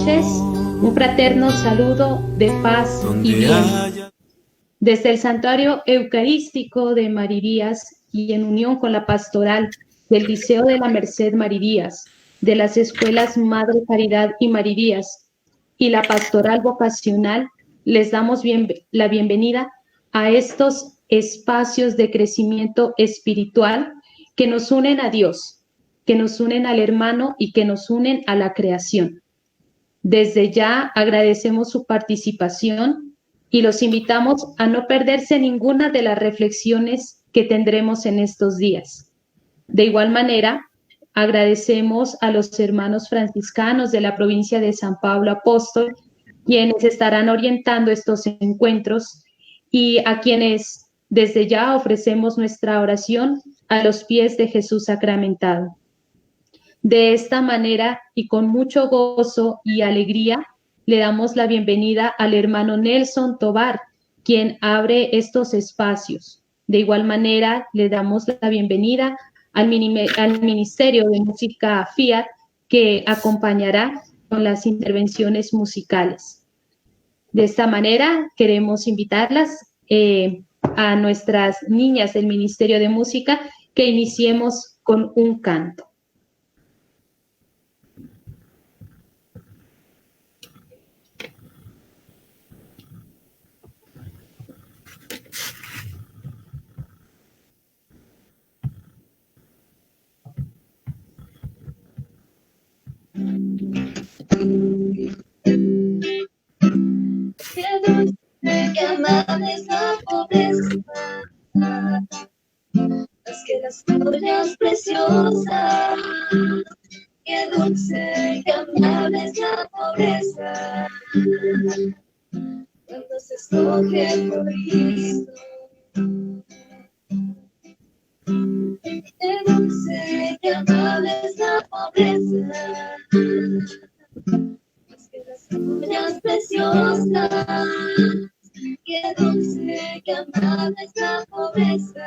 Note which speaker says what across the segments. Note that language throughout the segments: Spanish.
Speaker 1: noches, un fraterno saludo de paz y bien. Desde el Santuario Eucarístico de Marirías y en unión con la pastoral del Liceo de la Merced Marirías, de las escuelas Madre Caridad y Marirías y la pastoral vocacional, les damos la bienvenida a estos espacios de crecimiento espiritual que nos unen a Dios, que nos unen al hermano y que nos unen a la creación. Desde ya agradecemos su participación y los invitamos a no perderse ninguna de las reflexiones que tendremos en estos días. De igual manera, agradecemos a los hermanos franciscanos de la provincia de San Pablo Apóstol, quienes estarán orientando estos encuentros y a quienes desde ya ofrecemos nuestra oración a los pies de Jesús sacramentado. De esta manera y con mucho gozo y alegría, le damos la bienvenida al hermano Nelson Tovar, quien abre estos espacios. De igual manera, le damos la bienvenida al Ministerio de Música Fiat, que acompañará con las intervenciones musicales. De esta manera, queremos invitarlas a nuestras niñas del Ministerio de Música que iniciemos con un canto.
Speaker 2: Qué dulce, qué amable es la pobreza, más que las joyas preciosas. Qué dulce, qué amable es la pobreza, cuando se escoge por Cristo. Qué dulce, qué amable es la pobreza, más que las joyas preciosas. Qué dulce, qué amable es la pobreza,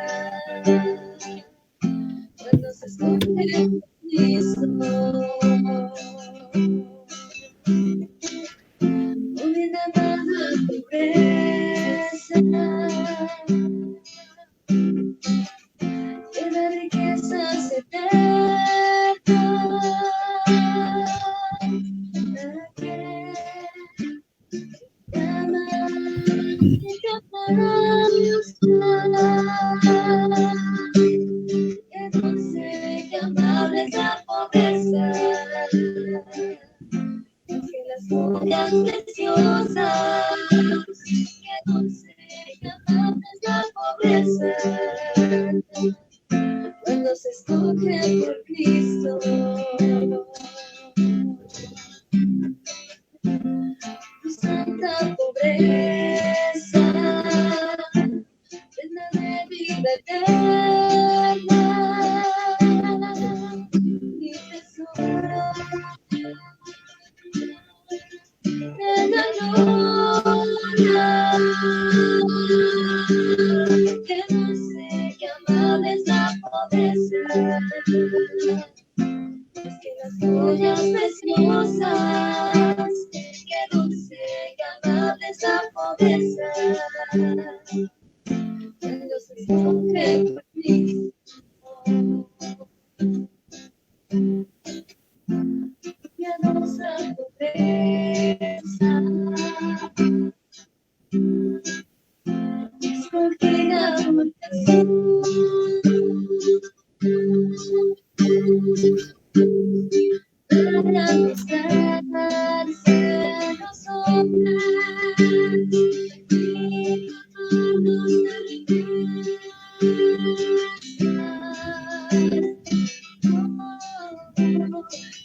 Speaker 2: cuando se esconde por Cristo. Muy amada pobreza, llena de riquezas eternas. Qué dulce, qué amable es la pobreza, que las joyas preciosas. Qué dulce, qué amable es la pobreza, cuando se escoge por Cristo. Santa pobreza, llena de vida eterna, mi tesoro de la gloria. Qué dulce, qué amable es la pobreza, es que las joyas preciosas. Qué dulce, qué amable es la pobreza, cuando se escoge por Cristo. Piadosa pobreza, escogida por Jesús, para mostrarse a los hombres y dotarnos de riquezas.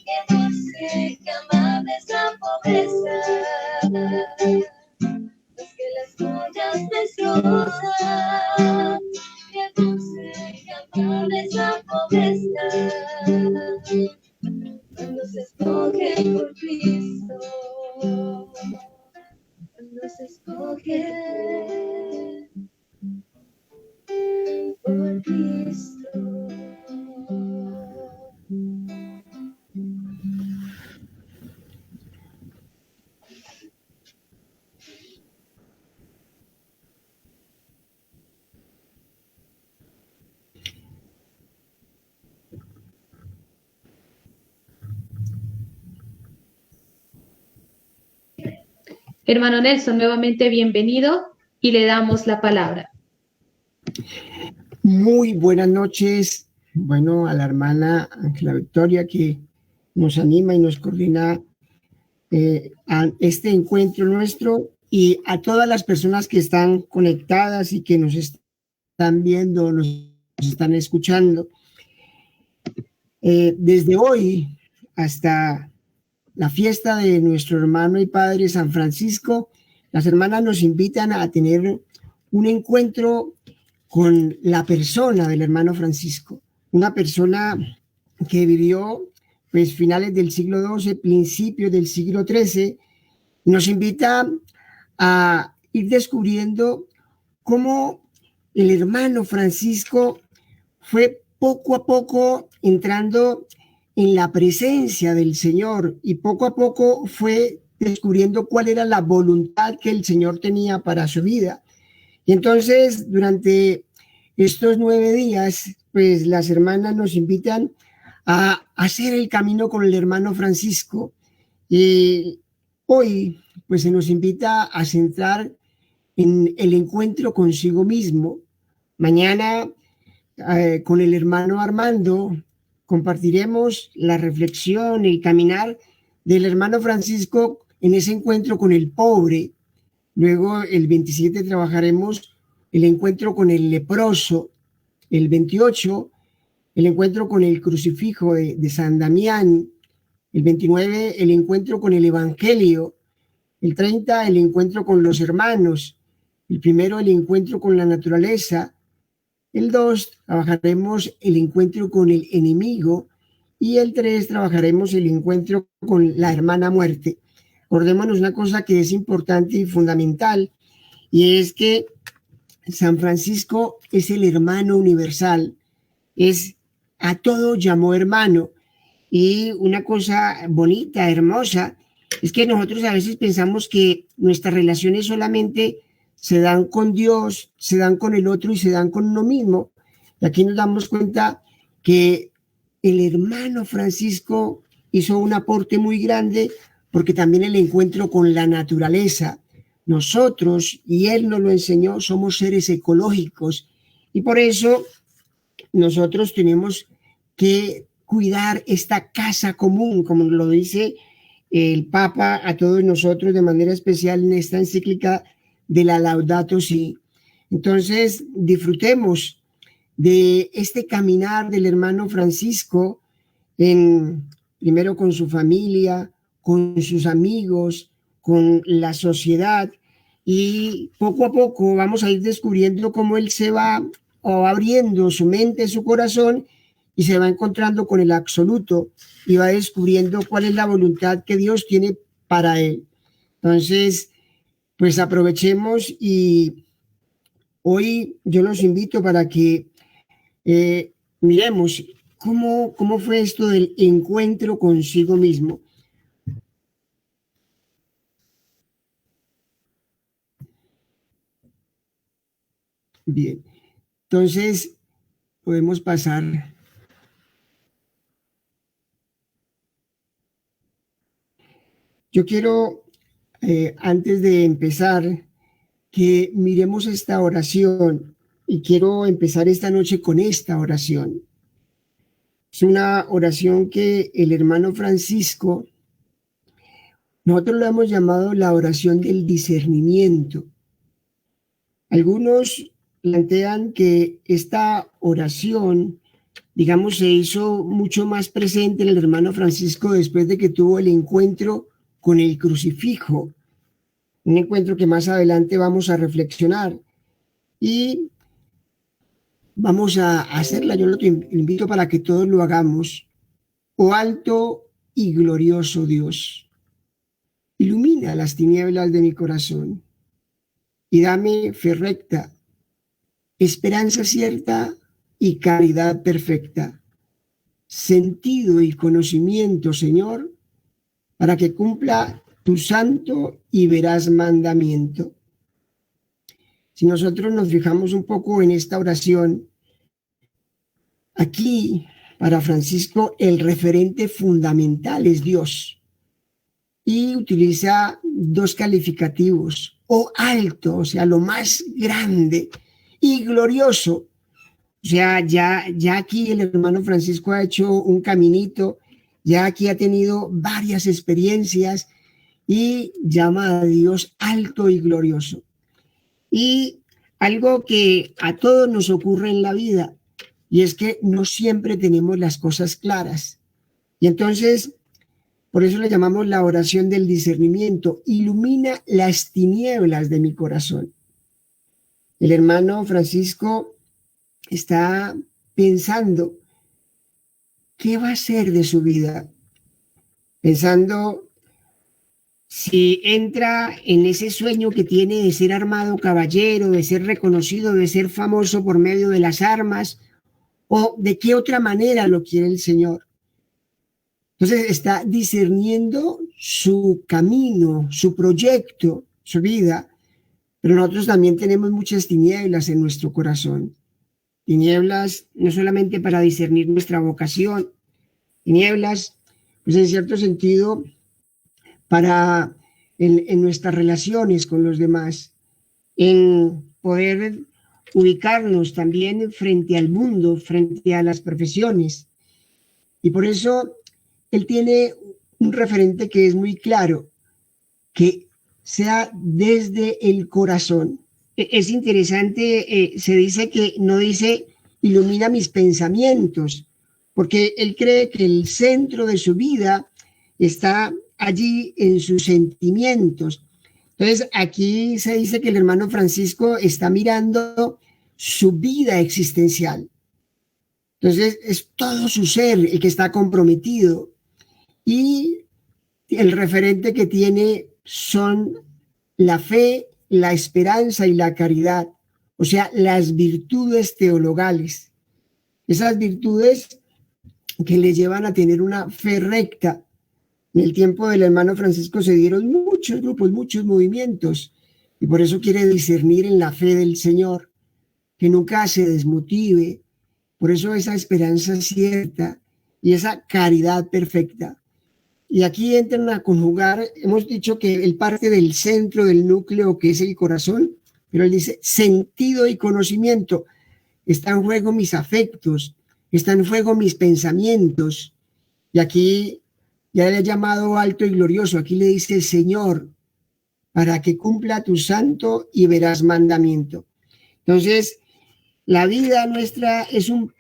Speaker 2: Qué dulce, qué amable es la pobreza, más que las joyas preciosas. Qué dulce, qué amable es la pobreza, cuando se escoge por Cristo. Cuando se escoge por Cristo.
Speaker 1: Hermano Nelson, nuevamente bienvenido y le damos la palabra.
Speaker 3: Muy buenas noches, bueno, a la hermana Ángela Victoria que nos anima y nos coordina a este encuentro nuestro, y a todas las personas que están conectadas y que nos están viendo, nos están escuchando. Desde hoy hasta la fiesta de nuestro hermano y padre San Francisco, las hermanas nos invitan a tener un encuentro con la persona del hermano Francisco, una persona que vivió pues finales del siglo XII, principios del siglo XIII. Nos invita a ir descubriendo cómo el hermano Francisco fue poco a poco entrando en la presencia del Señor, y poco a poco fue descubriendo cuál era la voluntad que el Señor tenía para su vida. Y entonces, durante estos 9 días, pues las hermanas nos invitan a hacer el camino con el hermano Francisco. Y hoy, pues se nos invita a centrar en el encuentro consigo mismo. Mañana, con el hermano Armando, compartiremos la reflexión, el caminar del hermano Francisco en ese encuentro con el pobre. Luego, el 27, trabajaremos el encuentro con el leproso. El 28, el encuentro con el crucifijo de San Damián. El 29, el encuentro con el Evangelio. El 30, el encuentro con los hermanos. El 1, el encuentro con la naturaleza. El 2, trabajaremos el encuentro con el enemigo. Y el 3, trabajaremos el encuentro con la hermana muerte. Acordémonos una cosa que es importante y fundamental, y es que San Francisco es el hermano universal, es a todo llamó hermano. Y una cosa bonita, hermosa, es que nosotros a veces pensamos que nuestras relaciones solamente se dan con Dios, se dan con el otro y se dan con uno mismo. Y aquí nos damos cuenta que el hermano Francisco hizo un aporte muy grande, porque también el encuentro con la naturaleza. Nosotros, y él nos lo enseñó, somos seres ecológicos, y por eso nosotros tenemos que cuidar esta casa común, como lo dice el Papa a todos nosotros de manera especial en esta encíclica de la Laudato Si. Entonces, disfrutemos de este caminar del hermano Francisco, primero con su familia, con sus amigos, con la sociedad, y poco a poco vamos a ir descubriendo cómo él se va abriendo su mente, su corazón, y se va encontrando con el absoluto y va descubriendo cuál es la voluntad que Dios tiene para él. Entonces, pues aprovechemos, y hoy yo los invito para que miremos cómo fue esto del encuentro consigo mismo. Bien, entonces podemos pasar. Yo quiero, antes de empezar, que miremos esta oración, y quiero empezar esta noche con esta oración. Es una oración que el hermano Francisco, nosotros lo hemos llamado la oración del discernimiento. Algunos plantean que esta oración, digamos, se hizo mucho más presente en el hermano Francisco después de que tuvo el encuentro con el crucifijo, un encuentro que más adelante vamos a reflexionar, y vamos a hacerla. Yo lo invito para que todos lo hagamos. Oh alto y glorioso Dios, ilumina las tinieblas de mi corazón y dame fe recta, esperanza cierta y caridad perfecta, sentido y conocimiento, Señor, para que cumpla tu santo y veraz mandamiento. Si nosotros nos fijamos un poco en esta oración, aquí para Francisco el referente fundamental es Dios. y utiliza dos calificativos, o alto, o sea, lo más grande, y glorioso. O sea, ya aquí el hermano Francisco ha hecho un caminito, ya aquí ha tenido varias experiencias y llama a Dios alto y glorioso. Y algo que a todos nos ocurre en la vida, y es que no siempre tenemos las cosas claras. Y entonces, por eso le llamamos la oración del discernimiento. Ilumina las tinieblas de mi corazón. El hermano Francisco está pensando qué va a ser de su vida, pensando si entra en ese sueño que tiene de ser armado caballero, de ser reconocido, de ser famoso por medio de las armas, o de qué otra manera lo quiere el Señor. Entonces está discerniendo su camino, su proyecto, su vida, pero nosotros también tenemos muchas tinieblas en nuestro corazón. Tinieblas no solamente para discernir nuestra vocación, tinieblas, pues en cierto sentido, para en nuestras relaciones con los demás, en poder ubicarnos también frente al mundo, frente a las profesiones. Y por eso él tiene un referente que es muy claro, que sea desde el corazón. Es interesante, se dice que no dice ilumina mis pensamientos, porque él cree que el centro de su vida está allí en sus sentimientos. Entonces, aquí se dice que el hermano Francisco está mirando su vida existencial. Entonces, es todo su ser el que está comprometido. Y el referente que tiene son la fe, la esperanza y la caridad, o sea, las virtudes teologales. Esas virtudes que le llevan a tener una fe recta. En el tiempo del hermano Francisco se dieron muchos grupos, muchos movimientos, y por eso quiere discernir en la fe del Señor, que nunca se desmotive, por eso esa esperanza cierta y esa caridad perfecta. Y aquí entran a conjugar, hemos dicho que él parte del centro del núcleo que es el corazón, pero él dice sentido y conocimiento. Está en juego mis afectos, está en juego mis pensamientos. Y aquí ya le ha llamado alto y glorioso, aquí le dice Señor, para que cumpla tu santo y veraz mandamiento. Entonces, la vida nuestra es un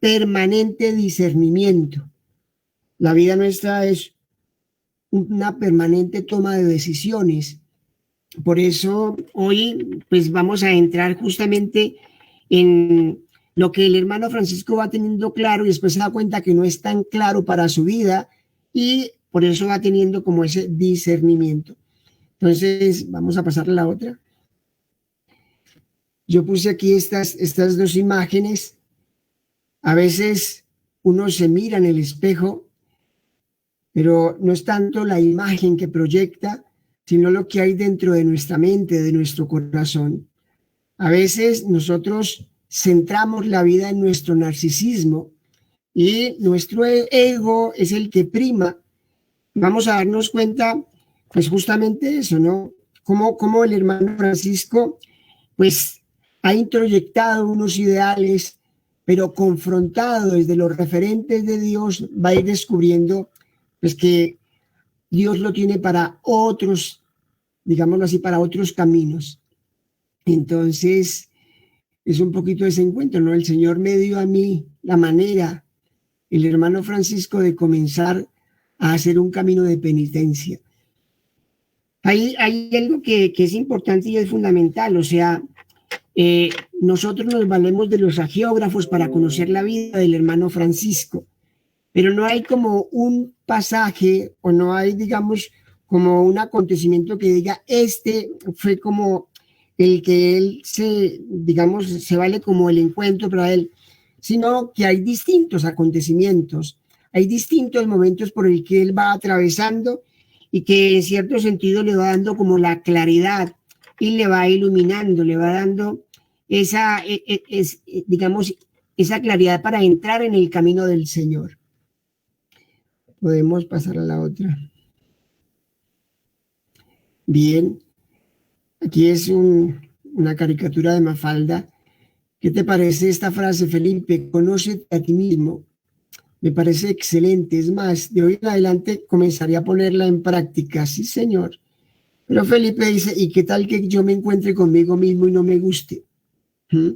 Speaker 3: permanente discernimiento. La vida nuestra es una permanente toma de decisiones. Por eso hoy pues vamos a entrar justamente en lo que el hermano Francisco va teniendo claro y después se da cuenta que no es tan claro para su vida y por eso va teniendo como ese discernimiento. Entonces vamos a pasar a la otra. Yo puse aquí estas dos imágenes. A veces uno se mira en el espejo, pero no es tanto la imagen que proyecta, sino lo que hay dentro de nuestra mente, de nuestro corazón. A veces nosotros centramos la vida en nuestro narcisismo y nuestro ego es el que prima. Vamos a darnos cuenta, pues justamente eso, ¿no? Como el hermano Francisco, pues ha introyectado unos ideales, pero confrontado desde los referentes de Dios, va a ir descubriendo pues que Dios lo tiene para otros, digámoslo así, para otros caminos. Entonces, es un poquito ese encuentro, ¿no? El Señor me dio a mí la manera, el hermano Francisco, de comenzar a hacer un camino de penitencia. Hay algo que es importante y es fundamental, o sea, nosotros nos valemos de los hagiógrafos para conocer la vida del hermano Francisco, pero no hay como un pasaje o no hay, digamos, como un acontecimiento que diga, este fue como el que él digamos, se vale como el encuentro para él, sino que hay distintos acontecimientos, hay distintos momentos por el que él va atravesando y que en cierto sentido le va dando como la claridad y le va iluminando, le va dando digamos, esa claridad para entrar en el camino del Señor. Podemos pasar a la otra. Bien, aquí es una caricatura de Mafalda. ¿Qué te parece esta frase, Felipe? Conócete a ti mismo. Me parece excelente. Es más, de hoy en adelante comenzaré a ponerla en práctica. Sí, señor. Pero Felipe dice, ¿y qué tal que yo me encuentre conmigo mismo y no me guste? ¿Mm?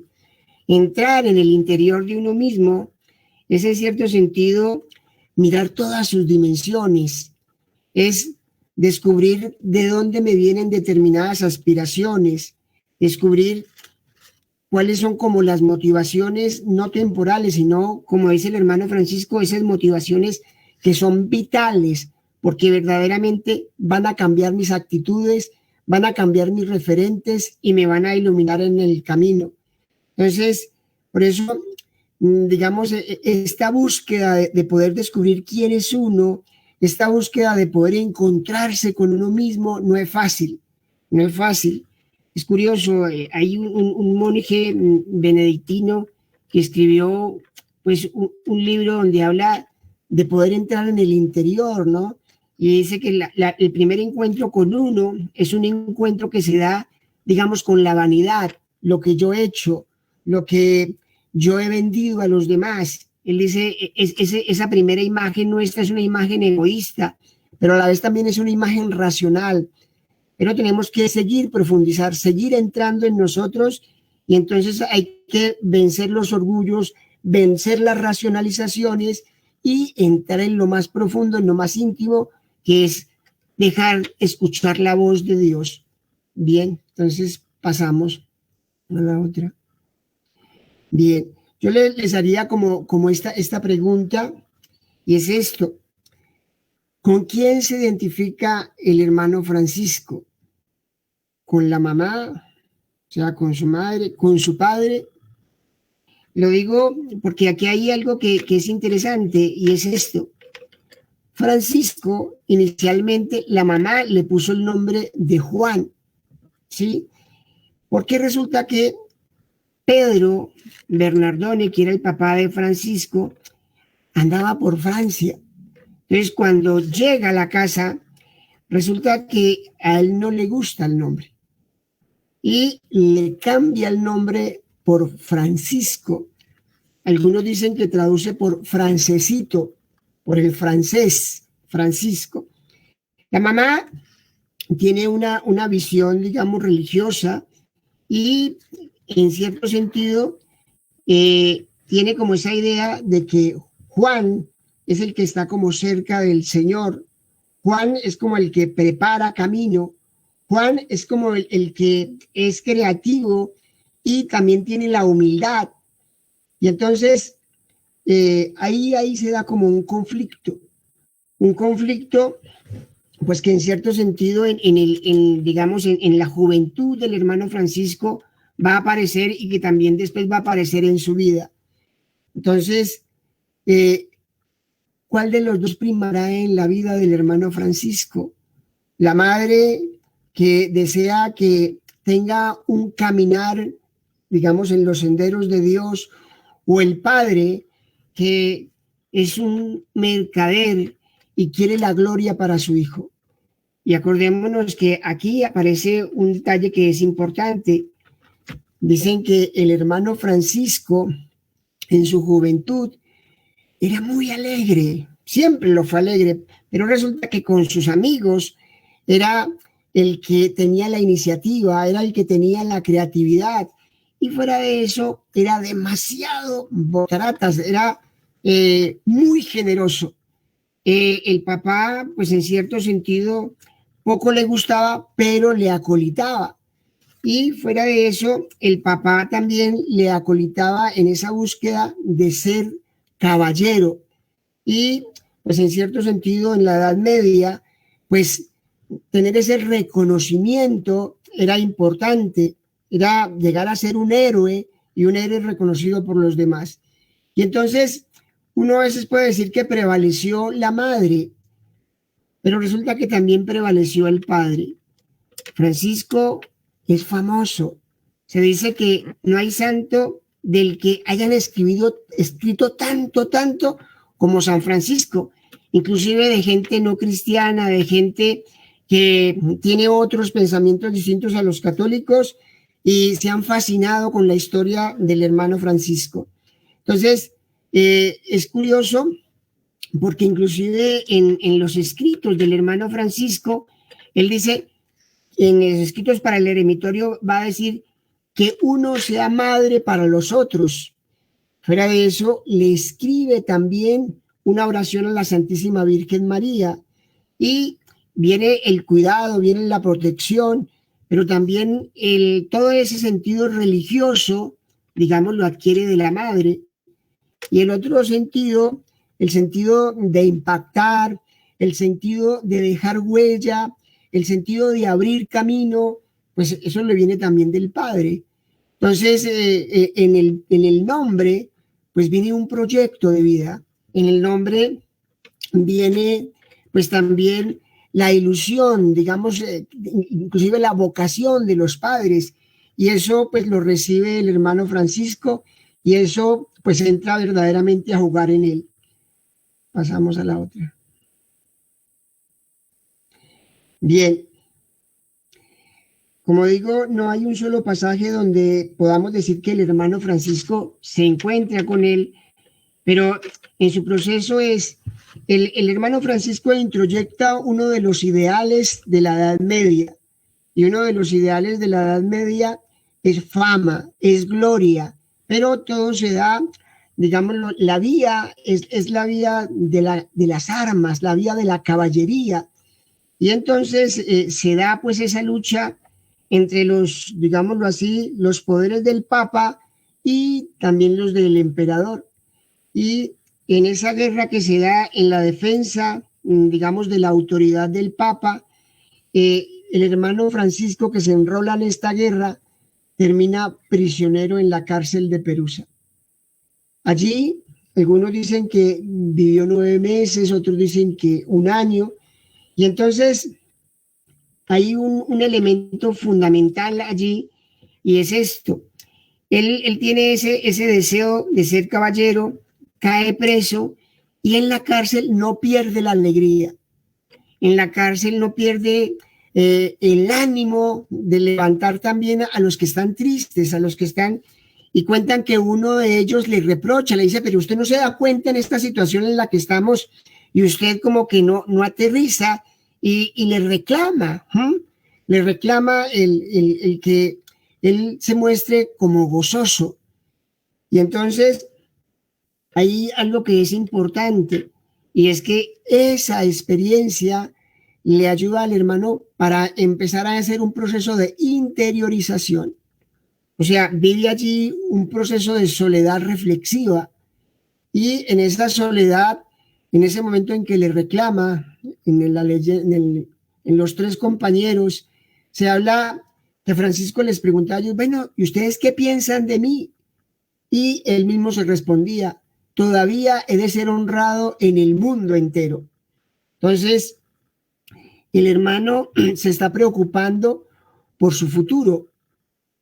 Speaker 3: Entrar en el interior de uno mismo es en cierto sentido mirar todas sus dimensiones, es descubrir de dónde me vienen determinadas aspiraciones, descubrir cuáles son como las motivaciones no temporales, sino, como dice el hermano Francisco, esas motivaciones que son vitales, porque verdaderamente van a cambiar mis actitudes, van a cambiar mis referentes y me van a iluminar en el camino. Entonces, por eso, digamos, esta búsqueda de poder descubrir quién es uno, esta búsqueda de poder encontrarse con uno mismo, no es fácil, no es fácil. Es curioso, hay un monje benedictino que escribió pues un libro donde habla de poder entrar en el interior, ¿no? Y dice que el primer encuentro con uno es un encuentro que se da, digamos, con la vanidad, lo que yo he hecho, lo que yo he vendido a los demás. Él dice, esa primera imagen nuestra es una imagen egoísta, pero a la vez también es una imagen racional. Pero tenemos que seguir profundizar, seguir entrando en nosotros y entonces hay que vencer los orgullos, vencer las racionalizaciones y entrar en lo más profundo, en lo más íntimo, que es dejar escuchar la voz de Dios. Bien, entonces pasamos a la otra. Bien, yo les haría como esta pregunta y es esto. ¿Con quién se identifica el hermano Francisco? ¿Con la mamá? O sea, con su madre, con su padre. Lo digo porque aquí hay algo que es interesante y es esto. Francisco, inicialmente, la mamá le puso el nombre de Juan, ¿sí? Porque resulta que Pedro Bernardone, que era el papá de Francisco, andaba por Francia. Entonces, cuando llega a la casa, resulta que a él no le gusta el nombre y le cambia el nombre por Francisco. Algunos dicen que traduce por francesito, por el francés, Francisco. La mamá tiene una visión, digamos, religiosa y en cierto sentido tiene como esa idea de que Juan es el que está como cerca del Señor. Juan es como el que prepara camino. Juan es como el que es creativo y también tiene la humildad. Y entonces ahí se da como un conflicto pues que en cierto sentido digamos en la juventud del hermano Francisco va a aparecer y que también después va a aparecer en su vida. Entonces, ¿cuál de los dos primará en la vida del hermano Francisco? La madre que desea que tenga un caminar, digamos, en los senderos de Dios, o el padre que es un mercader y quiere la gloria para su hijo. Y acordémonos que aquí aparece un detalle que es importante. Dicen que el hermano Francisco en su juventud era muy alegre, siempre lo fue alegre, pero resulta que con sus amigos era el que tenía la iniciativa, era el que tenía la creatividad, y fuera de eso era demasiado botaratas, era muy generoso. El papá, pues en cierto sentido, poco le gustaba, pero le acolitaba. Y fuera de eso, el papá también le acolitaba en esa búsqueda de ser caballero. Y pues en cierto sentido, en la Edad Media, pues tener ese reconocimiento era importante, era llegar a ser un héroe y un héroe reconocido por los demás. Y entonces uno a veces puede decir que prevaleció la madre, pero resulta que también prevaleció el padre. Francisco es famoso. Se dice que no hay santo del que hayan escrito tanto como San Francisco, inclusive de gente no cristiana, de gente que tiene otros pensamientos distintos a los católicos y se han fascinado con la historia del hermano Francisco. Entonces, es curioso porque inclusive en los escritos del hermano Francisco, él dice, en los escritos para el eremitorio va a decir que uno sea madre para los otros. Fuera de eso, le escribe también una oración a la Santísima Virgen María y viene el cuidado, viene la protección, pero también todo ese sentido religioso, digamos, lo adquiere de la madre. Y el otro sentido, el sentido de impactar, el sentido de dejar huella, el sentido de abrir camino, pues eso le viene también del padre. Entonces, en el nombre, pues viene un proyecto de vida. En el nombre viene, pues también la ilusión, digamos, inclusive la vocación de los padres. Y eso, pues, lo recibe el hermano Francisco y eso, pues, entra verdaderamente a jugar en él. Pasamos a la otra. Bien. Como digo, no hay un solo pasaje donde podamos decir que el hermano Francisco se encuentra con él, pero en su proceso el hermano Francisco introyecta uno de los ideales de la Edad Media, y uno de los ideales de la Edad Media es fama, es gloria, pero todo se da, digamos, la vía es la vía de las armas, la vía de la caballería, y entonces se da pues esa lucha entre los, digámoslo así, los poderes del Papa y también los del emperador. Y en esa guerra que se da en la defensa, digamos, de la autoridad del Papa, el hermano Francisco que se enrola en esta guerra termina prisionero en la cárcel de Perusa. Allí, algunos dicen que vivió 9 meses, otros dicen que 1 año, y entonces hay un elemento fundamental allí y es esto. Él tiene ese deseo de ser caballero, cae preso y en la cárcel no pierde la alegría. En la cárcel no pierde el ánimo de levantar también a los que están tristes, a los que están... Y cuentan que uno de ellos le reprocha, le dice, pero usted no se da cuenta en esta situación en la que estamos y usted como que no aterriza. Y le reclama el que él se muestre como gozoso. Y entonces hay algo que es importante y es que esa experiencia le ayuda al hermano para empezar a hacer un proceso de interiorización. O sea, vive allí un proceso de soledad reflexiva y en esa soledad, en ese momento en que le reclama, en los 3 compañeros, se habla que Francisco les pregunta a ellos, bueno, ¿y ustedes qué piensan de mí? Y él mismo se respondía, todavía he de ser honrado en el mundo entero. Entonces, el hermano se está preocupando por su futuro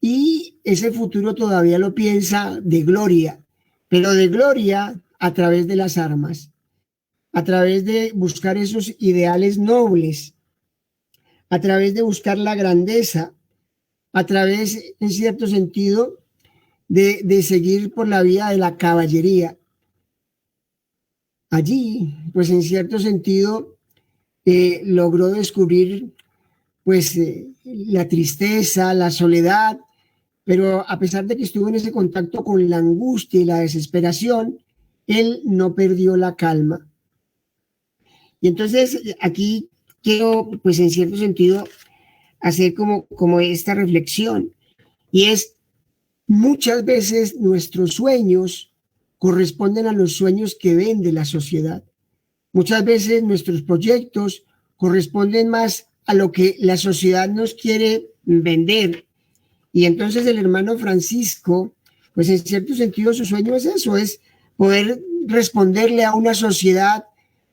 Speaker 3: y ese futuro todavía lo piensa de gloria, pero de gloria a través de las armas, a través de buscar esos ideales nobles, a través de buscar la grandeza, a través, en cierto sentido, de seguir por la vía de la caballería. Allí, pues en cierto sentido, logró descubrir pues la tristeza, la soledad, pero a pesar de que estuvo en ese contacto con la angustia y la desesperación, él no perdió la calma. Y entonces aquí quiero, pues en cierto sentido, hacer como esta reflexión, y es, muchas veces nuestros sueños corresponden a los sueños que ven de la sociedad. Muchas veces nuestros proyectos corresponden más a lo que la sociedad nos quiere vender. Y entonces el hermano Francisco, pues en cierto sentido su sueño es eso, es poder responderle a una sociedad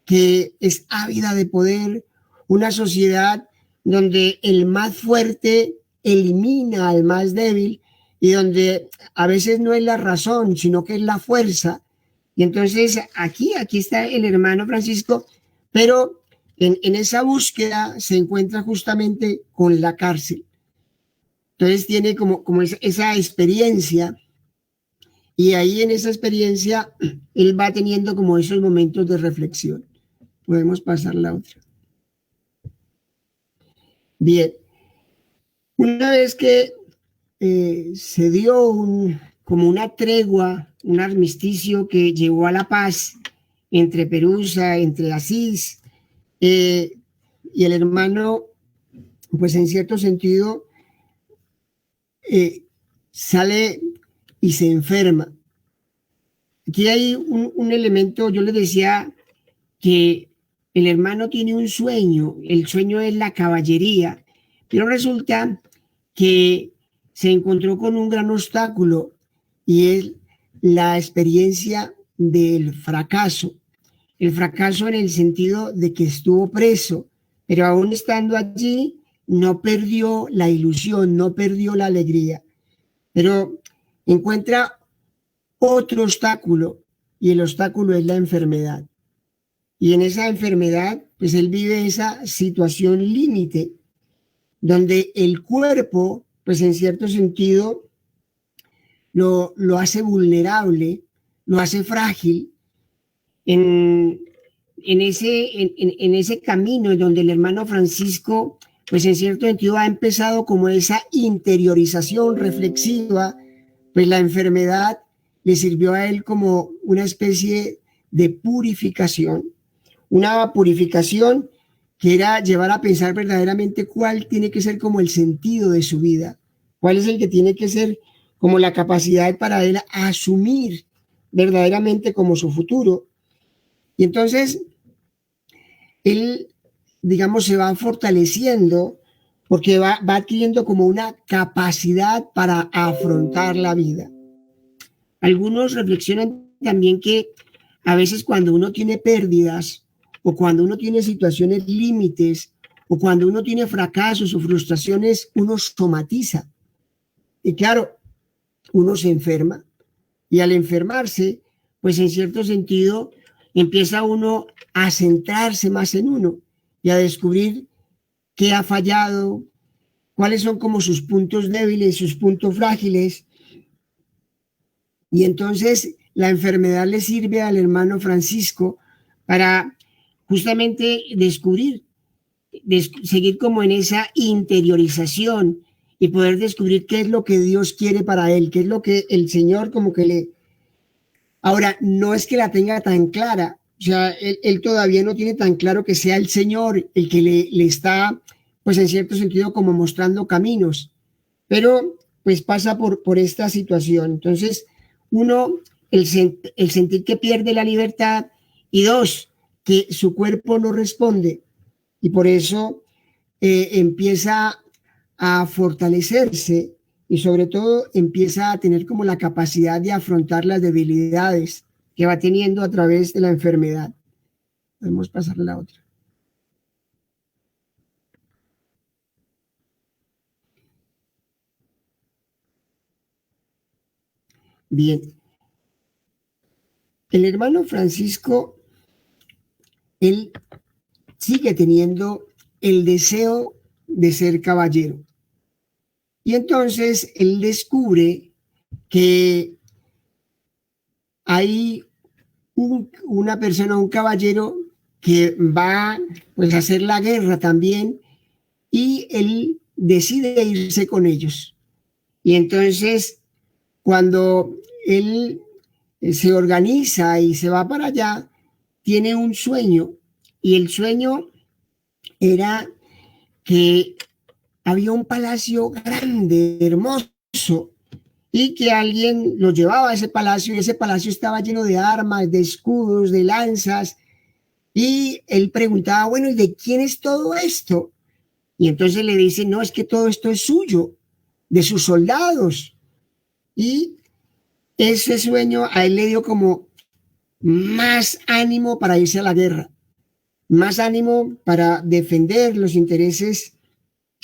Speaker 3: que es ávida de poder, una sociedad donde el más fuerte elimina al más débil y donde a veces no es la razón, sino que es la fuerza. Y entonces aquí está el hermano Francisco, pero en esa búsqueda se encuentra justamente con la cárcel. Entonces tiene como esa experiencia, y ahí en esa experiencia él va teniendo como esos momentos de reflexión. Podemos pasar la otra. Bien, una vez que se dio como una tregua, un armisticio que llevó a la paz entre Perusa, entre Asís, y el hermano, pues en cierto sentido, sale y se enferma. Aquí hay un elemento, yo le decía que el hermano tiene un sueño, el sueño es la caballería, pero resulta que se encontró con un gran obstáculo y es la experiencia del fracaso. El fracaso en el sentido de que estuvo preso, pero aún estando allí no perdió la ilusión, no perdió la alegría, pero encuentra otro obstáculo, y el obstáculo es la enfermedad. Y en esa enfermedad, pues él vive esa situación límite, donde el cuerpo, pues en cierto sentido, lo hace vulnerable, lo hace frágil en ese camino en donde el hermano Francisco, pues en cierto sentido ha empezado como esa interiorización reflexiva, pues la enfermedad le sirvió a él como una especie de purificación, una purificación que era llevar a pensar verdaderamente cuál tiene que ser como el sentido de su vida, cuál es el que tiene que ser como la capacidad para él asumir verdaderamente como su futuro. Y entonces él, digamos, se va fortaleciendo porque va adquiriendo como una capacidad para afrontar la vida. Algunos reflexionan también que a veces cuando uno tiene pérdidas o cuando uno tiene situaciones límites o cuando uno tiene fracasos o frustraciones, uno somatiza. Y claro, uno se enferma y al enfermarse, pues en cierto sentido empieza uno a centrarse más en uno y a descubrir qué ha fallado, cuáles son como sus puntos débiles, sus puntos frágiles. Y entonces la enfermedad le sirve al hermano Francisco para justamente descubrir, seguir como en esa interiorización y poder descubrir qué es lo que Dios quiere para él, qué es lo que el Señor como que le... Ahora, no es que la tenga tan clara, o sea, él todavía no tiene tan claro que sea el Señor el que le está, pues en cierto sentido, como mostrando caminos, pero pues pasa por esta situación. Entonces, uno, el sentir que pierde la libertad, y dos, que su cuerpo no responde, y por eso empieza a fortalecerse y sobre todo empieza a tener como la capacidad de afrontar las debilidades que va teniendo a través de la enfermedad. Podemos pasar a la otra. Bien. El hermano Francisco, él sigue teniendo el deseo de ser caballero. Y entonces él descubre que hay una persona, un caballero que va pues a hacer la guerra también, y él decide irse con ellos. Y entonces cuando él se organiza y se va para allá, tiene un sueño, y el sueño era que había un palacio grande, hermoso, y que alguien lo llevaba a ese palacio, y ese palacio estaba lleno de armas, de escudos, de lanzas, y él preguntaba, bueno, ¿y de quién es todo esto? Y entonces le dicen, no, es que todo esto es suyo, de sus soldados. Y ese sueño a él le dio como más ánimo para irse a la guerra, más ánimo para defender los intereses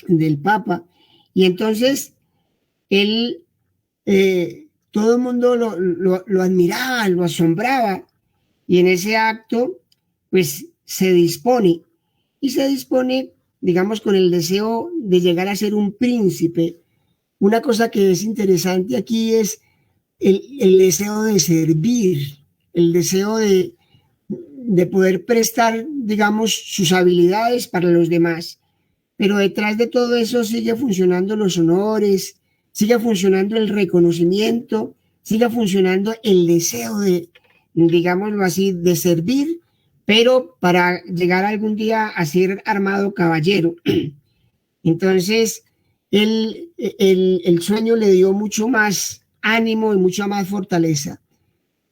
Speaker 3: del Papa. Y entonces él, todo el mundo lo admiraba, lo asombraba, y en ese acto, pues se dispone y se dispone, digamos, con el deseo de llegar a ser un príncipe. Una cosa que es interesante aquí es el deseo de servir, el deseo de poder prestar, digamos, sus habilidades para los demás. Pero detrás de todo eso sigue funcionando los honores, sigue funcionando el reconocimiento, sigue funcionando el deseo de, digámoslo así, de servir, pero para llegar algún día a ser armado caballero. Entonces, el sueño le dio mucho más ánimo y mucha más fortaleza.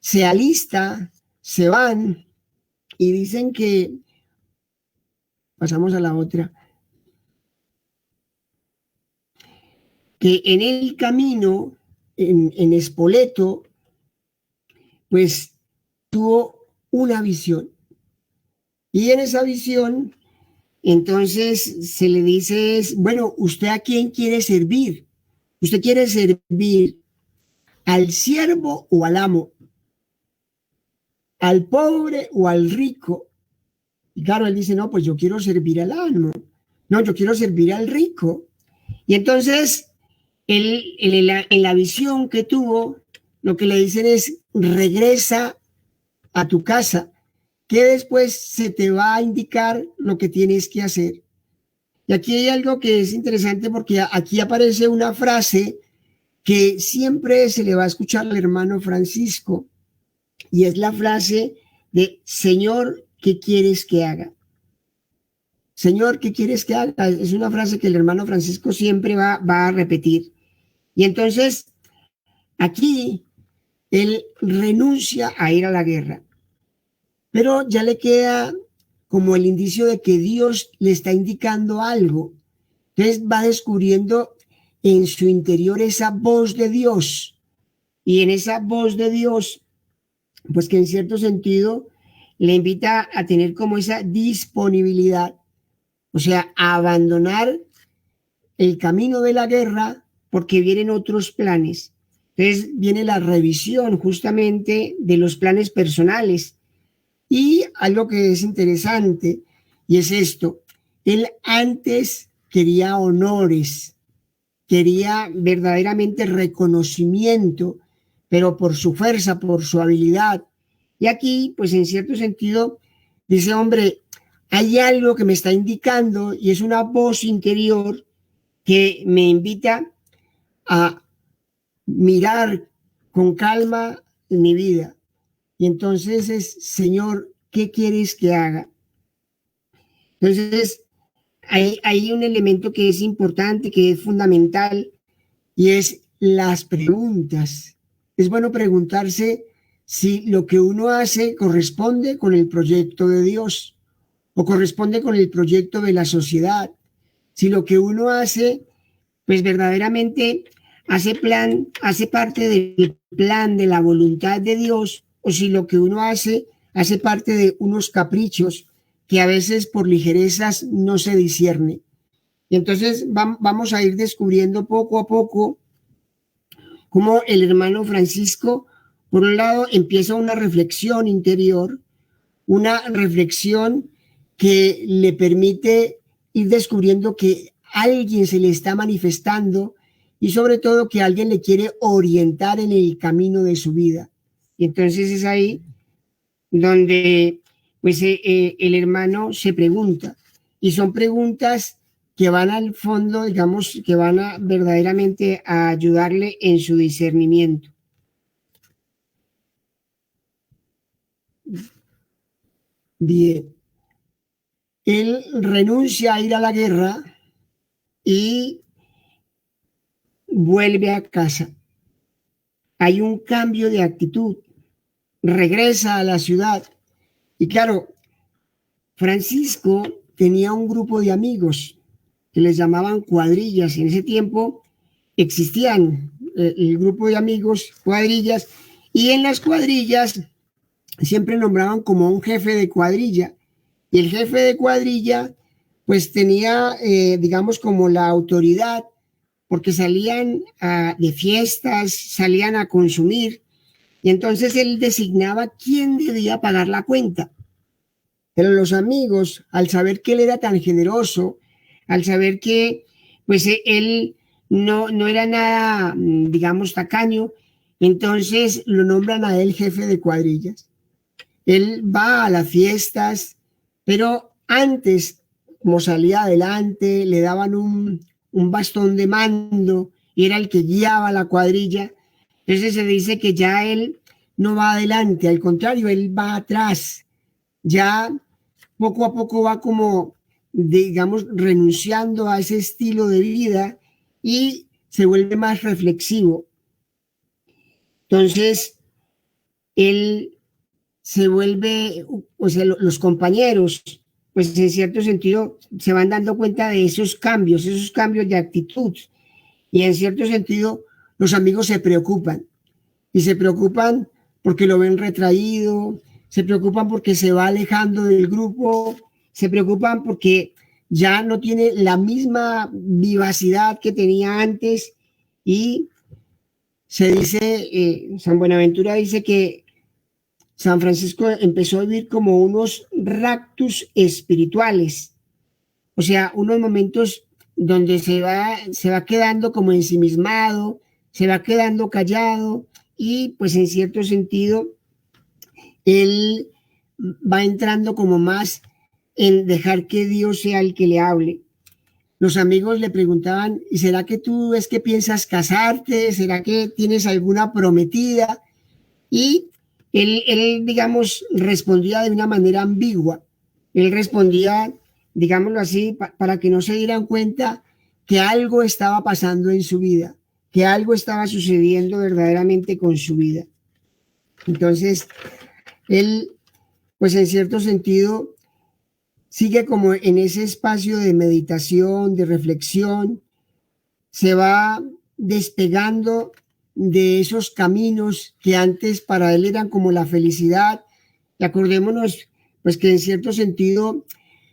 Speaker 3: Se alista, se van y dicen que, pasamos a la otra, que en el camino, en Spoleto, pues tuvo una visión. Y en esa visión, entonces se le dice, bueno, ¿usted a quién quiere servir? ¿Usted quiere servir al siervo o al amo? ¿Al pobre o al rico? Y claro, él dice, no, pues yo quiero servir al amo. No, yo quiero servir al rico. Y entonces, él en la visión que tuvo, lo que le dicen es, regresa a tu casa, que después se te va a indicar lo que tienes que hacer. Y aquí hay algo que es interesante porque aquí aparece una frase que siempre se le va a escuchar al hermano Francisco, y es la frase de, Señor, ¿qué quieres que haga? Señor, ¿qué quieres que haga? Es una frase que el hermano Francisco siempre va a repetir. Y entonces, aquí, él renuncia a ir a la guerra, pero ya le queda como el indicio de que Dios le está indicando algo. Entonces va descubriendo en su interior esa voz de Dios, y en esa voz de Dios, pues que en cierto sentido le invita a tener como esa disponibilidad, o sea, a abandonar el camino de la guerra porque vienen otros planes. Entonces viene la revisión justamente de los planes personales. Y algo que es interesante, y es esto, él antes quería honores, quería verdaderamente reconocimiento, pero por su fuerza, por su habilidad. Y aquí, pues en cierto sentido, dice, hombre, hay algo que me está indicando y es una voz interior que me invita a mirar con calma mi vida. Y entonces es, Señor, ¿qué quieres que haga? Entonces, hay un elemento que es importante, que es fundamental, y es las preguntas. Es bueno preguntarse si lo que uno hace corresponde con el proyecto de Dios o corresponde con el proyecto de la sociedad. Si lo que uno hace, pues verdaderamente hace parte del plan de la voluntad de Dios, o si lo que uno hace parte de unos caprichos que a veces por ligerezas no se discierne. Y entonces vamos a ir descubriendo poco a poco cómo el hermano Francisco, por un lado, empieza una reflexión interior, una reflexión que le permite ir descubriendo que alguien se le está manifestando y sobre todo que alguien le quiere orientar en el camino de su vida. Y entonces es ahí donde pues el hermano se pregunta, y son preguntas que van al fondo, digamos, que van a verdaderamente a ayudarle en su discernimiento. Bien. Él renuncia a ir a la guerra y vuelve a casa. Hay un cambio de actitud. Regresa a la ciudad. Y claro, Francisco tenía un grupo de amigos que les llamaban cuadrillas. En ese tiempo existían el grupo de amigos, cuadrillas, y en las cuadrillas siempre nombraban como un jefe de cuadrilla. Y el jefe de cuadrilla pues tenía, digamos, como la autoridad, porque salían de fiestas, salían a consumir, y entonces él designaba quién debía pagar la cuenta. Pero los amigos, al saber que él era tan generoso, al saber que pues él no era nada, digamos, tacaño, entonces lo nombran a él jefe de cuadrillas. Él va a las fiestas, pero antes, como salía adelante, le daban un bastón de mando y era el que guiaba la cuadrilla. Entonces se dice que ya él no va adelante, al contrario, él va atrás. Ya poco a poco va como, digamos, renunciando a ese estilo de vida y se vuelve más reflexivo. Entonces, él se vuelve, o sea, los compañeros, pues en cierto sentido se van dando cuenta de esos cambios de actitud. Y en cierto sentido, los amigos se preocupan. Y se preocupan porque lo ven retraído, se preocupan porque se va alejando del grupo, se preocupan porque ya no tiene la misma vivacidad que tenía antes. Y se dice, San Buenaventura dice que San Francisco empezó a vivir como unos ractus espirituales, o sea, unos momentos donde se va quedando como ensimismado, se va quedando callado y pues en cierto sentido él va entrando como más en dejar que Dios sea el que le hable. Los amigos le preguntaban, ¿y será que tú es que piensas casarte? ¿Será que tienes alguna prometida? Y él, digamos, respondía de una manera ambigua. Él respondía, digámoslo así, para que no se dieran cuenta que algo estaba pasando en su vida, que algo estaba sucediendo verdaderamente con su vida. Entonces, él, pues en cierto sentido, sigue como en ese espacio de meditación, de reflexión, se va despegando de esos caminos que antes para él eran como la felicidad. Y acordémonos, pues que en cierto sentido,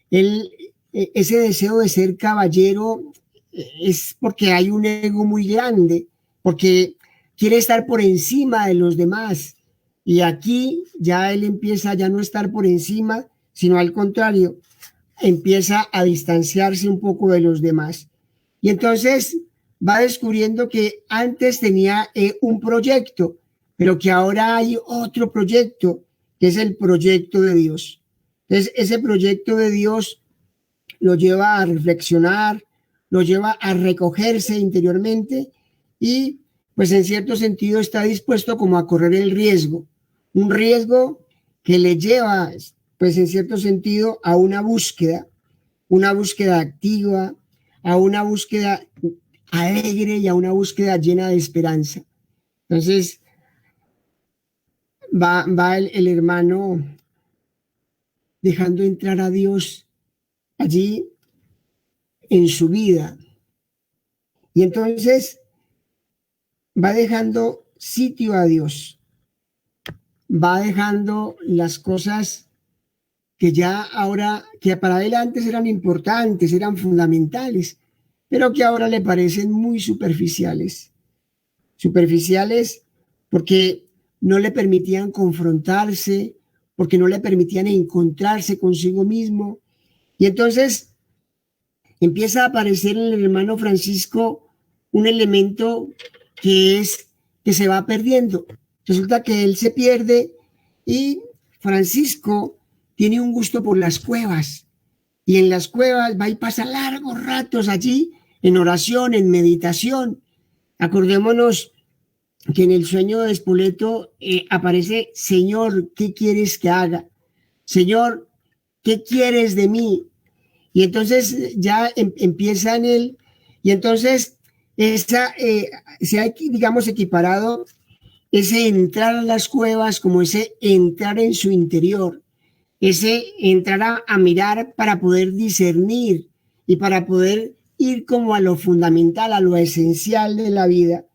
Speaker 3: él, ese deseo de ser caballero es porque hay un ego muy grande, porque quiere estar por encima de los demás. Y aquí ya él empieza ya no estar por encima, sino al contrario, empieza a distanciarse un poco de los demás. Y entonces va descubriendo que antes tenía un proyecto, pero que ahora hay otro proyecto, que es el proyecto de Dios. Entonces, ese proyecto de Dios lo lleva a reflexionar, lo lleva a recogerse interiormente y, pues, en cierto sentido está dispuesto como a correr el riesgo, un riesgo que le lleva, pues, en cierto sentido, a una búsqueda activa, a una búsqueda alegre y a una búsqueda llena de esperanza. Entonces, va el hermano dejando entrar a Dios allí en su vida. Y entonces va dejando sitio a Dios, va dejando las cosas que ya ahora, que para él antes eran importantes, eran fundamentales, pero que ahora le parecen muy superficiales. Superficiales porque no le permitían confrontarse, porque no le permitían encontrarse consigo mismo. Y entonces empieza a aparecer en el hermano Francisco un elemento que se va perdiendo. Resulta que él se pierde y Francisco tiene un gusto por las cuevas. Y en las cuevas va y pasa largos ratos allí en oración, en meditación. Acordémonos que en el sueño de Spoleto aparece: Señor, ¿qué quieres que haga? Señor, ¿qué quieres de mí? Y entonces ya empieza en él, y entonces se ha, digamos, equiparado ese entrar a las cuevas como ese entrar en su interior, ese entrar a mirar para poder discernir y para poder ir como a lo fundamental, a lo esencial de la vida.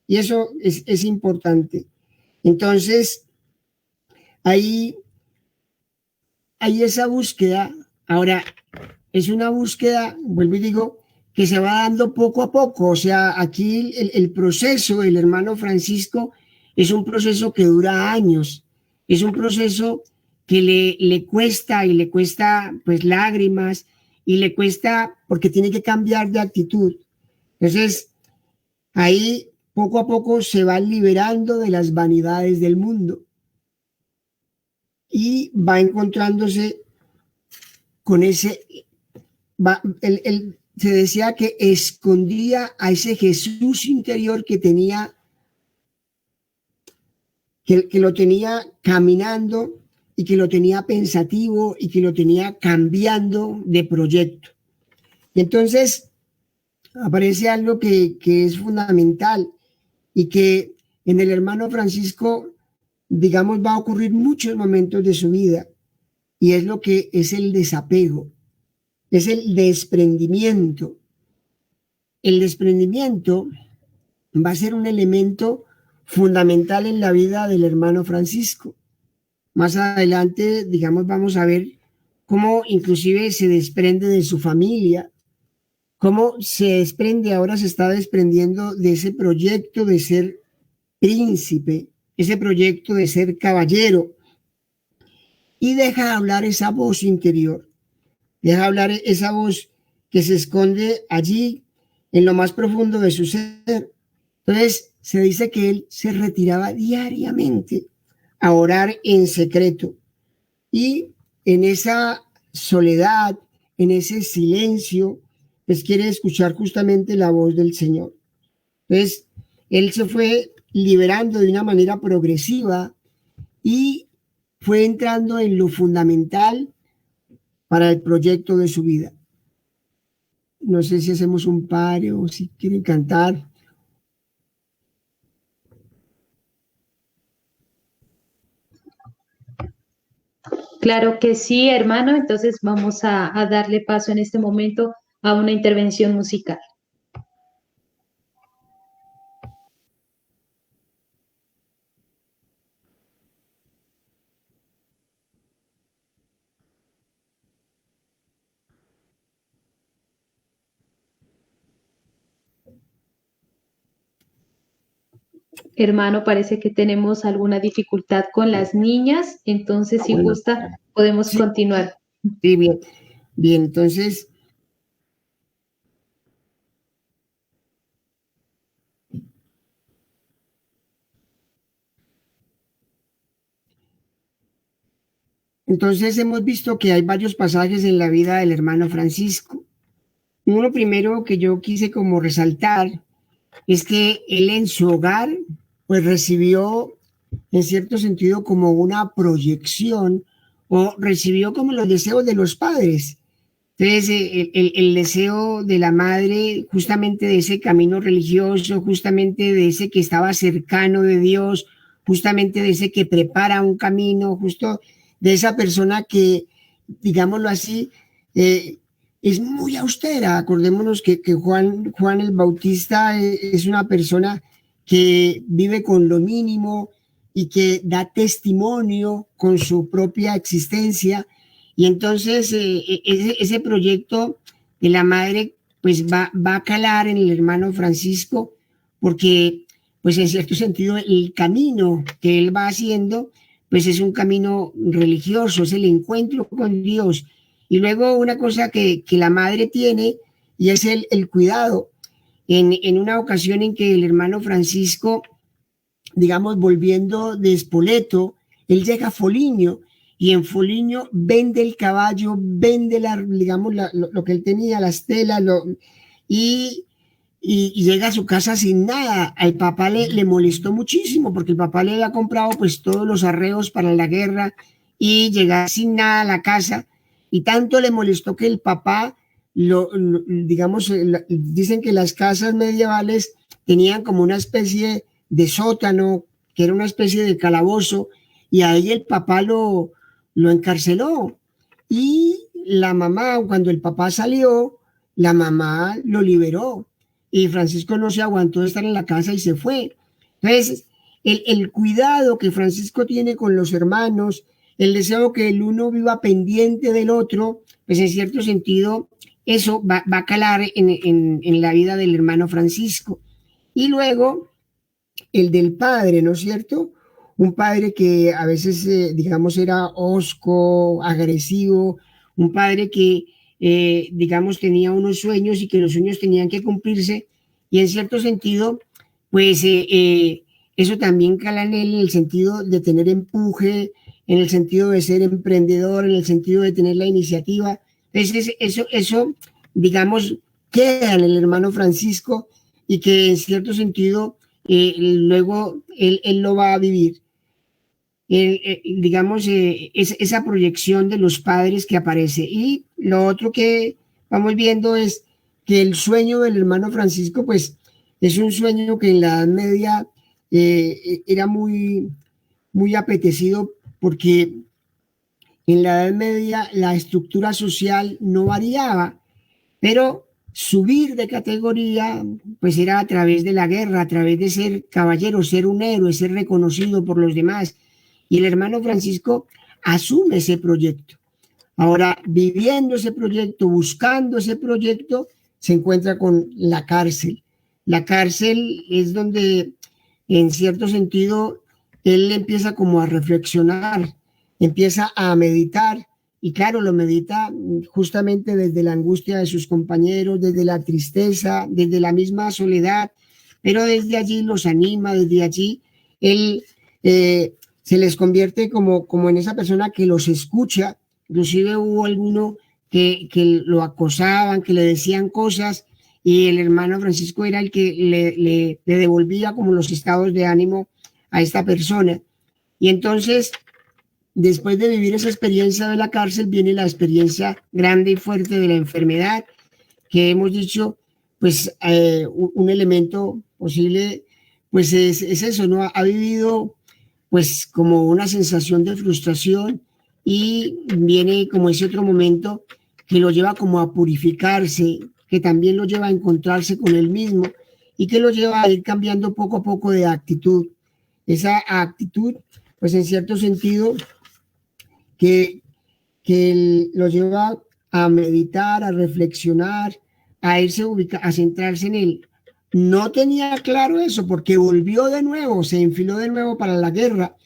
Speaker 3: Y eso es importante. Entonces, ahí esa búsqueda. Ahora, es una búsqueda, vuelvo y digo, que se va dando poco a poco. O sea, aquí el proceso del hermano Francisco es un proceso que dura años. Es un proceso que le cuesta y le cuesta pues lágrimas y le cuesta porque tiene que cambiar de actitud. Entonces, ahí poco a poco se va liberando de las vanidades del mundo y va encontrándose con ese, se decía que escondía a ese Jesús interior que tenía, que lo tenía caminando y que lo tenía pensativo y que lo tenía cambiando de proyecto. Y entonces aparece algo que es fundamental y que en el hermano Francisco, digamos, va a ocurrir muchos momentos de su vida, y es lo que es el desapego, es el desprendimiento. El desprendimiento va a ser un elemento fundamental en la vida del hermano Francisco. Más adelante, digamos, vamos a ver cómo inclusive se desprende de su familia, cómo se desprende, ahora se está desprendiendo de ese proyecto de ser príncipe, ese proyecto de ser caballero, y deja hablar esa voz interior, deja hablar esa voz que se esconde allí en lo más profundo de su ser. Entonces se dice que él se retiraba diariamente a orar en secreto, y en esa soledad, en ese silencio, pues quiere escuchar justamente la voz del Señor. Entonces, él se fue liberando de una manera progresiva y fue entrando en lo fundamental para el proyecto de su vida. No sé si hacemos un paro o si quieren cantar.
Speaker 1: Claro que sí, hermano. Entonces vamos a darle paso en este momento a una intervención musical. Hermano, parece que tenemos alguna dificultad con las niñas, entonces si
Speaker 3: Bueno,
Speaker 1: gusta podemos
Speaker 3: sí,
Speaker 1: continuar.
Speaker 3: sí, bien, bien, entonces hemos visto que hay varios pasajes en la vida del hermano Francisco. Uno primero que yo quise como resaltar es que él en su hogar pues recibió en cierto sentido como una proyección, o recibió como los deseos de los padres. Entonces, el deseo de la madre, justamente de ese camino religioso, justamente de ese que estaba cercano de Dios, justamente de ese que prepara un camino, justo de esa persona que, digámoslo así, es muy austera. Acordémonos que Juan el Bautista es una persona que vive con lo mínimo y que da testimonio con su propia existencia. Y entonces ese proyecto de la madre pues va a calar en el hermano Francisco, porque pues en cierto sentido el camino que él va haciendo pues es un camino religioso, es el encuentro con Dios. Y luego una cosa que la madre tiene, y es el cuidado. En una ocasión en que el hermano Francisco, digamos, volviendo de Spoleto, él llega a Foligno, y en Foligno vende el caballo, vende digamos, lo que él tenía, las telas, y, y llega a su casa sin nada. Al papá le molestó muchísimo, porque el papá le había comprado pues todos los arreos para la guerra, y llega sin nada a la casa, y tanto le molestó que el papá, digamos, dicen que las casas medievales tenían como una especie de sótano, que era una especie de calabozo, y ahí el papá lo encarceló. Y la mamá, cuando el papá salió, la mamá lo liberó, y Francisco no se aguantó de estar en la casa y se fue. Entonces, el cuidado que Francisco tiene con los hermanos, el deseo que el uno viva pendiente del otro, pues en cierto sentido eso va a calar en la vida del hermano Francisco. Y luego el del padre, ¿no es cierto? un padre que a veces, digamos, era hosco, agresivo, un padre que, digamos, tenía unos sueños y que los sueños tenían que cumplirse, y en cierto sentido, pues eso también cala en él en el sentido de tener empuje, en el sentido de ser emprendedor, en el sentido de tener la iniciativa. Entonces, eso, digamos, queda en el hermano Francisco y que en cierto sentido luego él lo va a vivir. Digamos, es esa proyección de los padres que aparece. Y lo otro que vamos viendo es que el sueño del hermano Francisco, pues, es un sueño que en la Edad Media era muy, muy apetecido porque en la Edad Media la estructura social no variaba, pero subir de categoría, pues era a través de la guerra, a través de ser caballero, ser un héroe, ser reconocido por los demás. Y el hermano Francisco asume ese proyecto. Ahora, viviendo ese proyecto, buscando ese proyecto, se encuentra con la cárcel. La cárcel es donde, en cierto sentido, él empieza como a reflexionar, empieza a meditar, y claro, lo medita justamente desde la angustia de sus compañeros, desde la tristeza, desde la misma soledad, pero desde allí los anima, desde allí él se les convierte como en esa persona que los escucha. Inclusive hubo alguno que lo acosaban, que le decían cosas, y el hermano Francisco era el que le devolvía como los estados de ánimo a esta persona. Y entonces, después de vivir esa experiencia de la cárcel, viene la experiencia grande y fuerte de la enfermedad, que hemos dicho, pues un elemento posible, pues es eso, ¿no? Ha vivido pues como una sensación de frustración, y viene como ese otro momento que lo lleva como a purificarse, que también lo lleva a encontrarse con él mismo y que lo lleva a ir cambiando poco a poco de actitud. Esa actitud, pues en cierto sentido, que lo lleva a meditar, a reflexionar, a irse a centrarse en él. No tenía claro eso porque volvió de nuevo, se enfiló de nuevo para la guerra,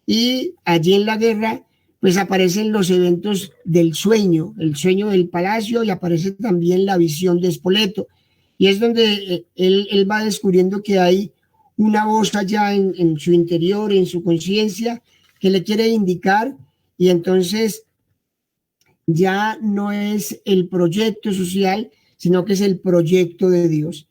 Speaker 3: y allí en la guerra pues aparecen los eventos del sueño, el sueño del palacio, y aparece también la visión de Spoleto, y es donde él va descubriendo que hay una voz allá en su interior, en su conciencia, que le quiere indicar, y entonces ya no es el proyecto social, sino que es el proyecto de Dios.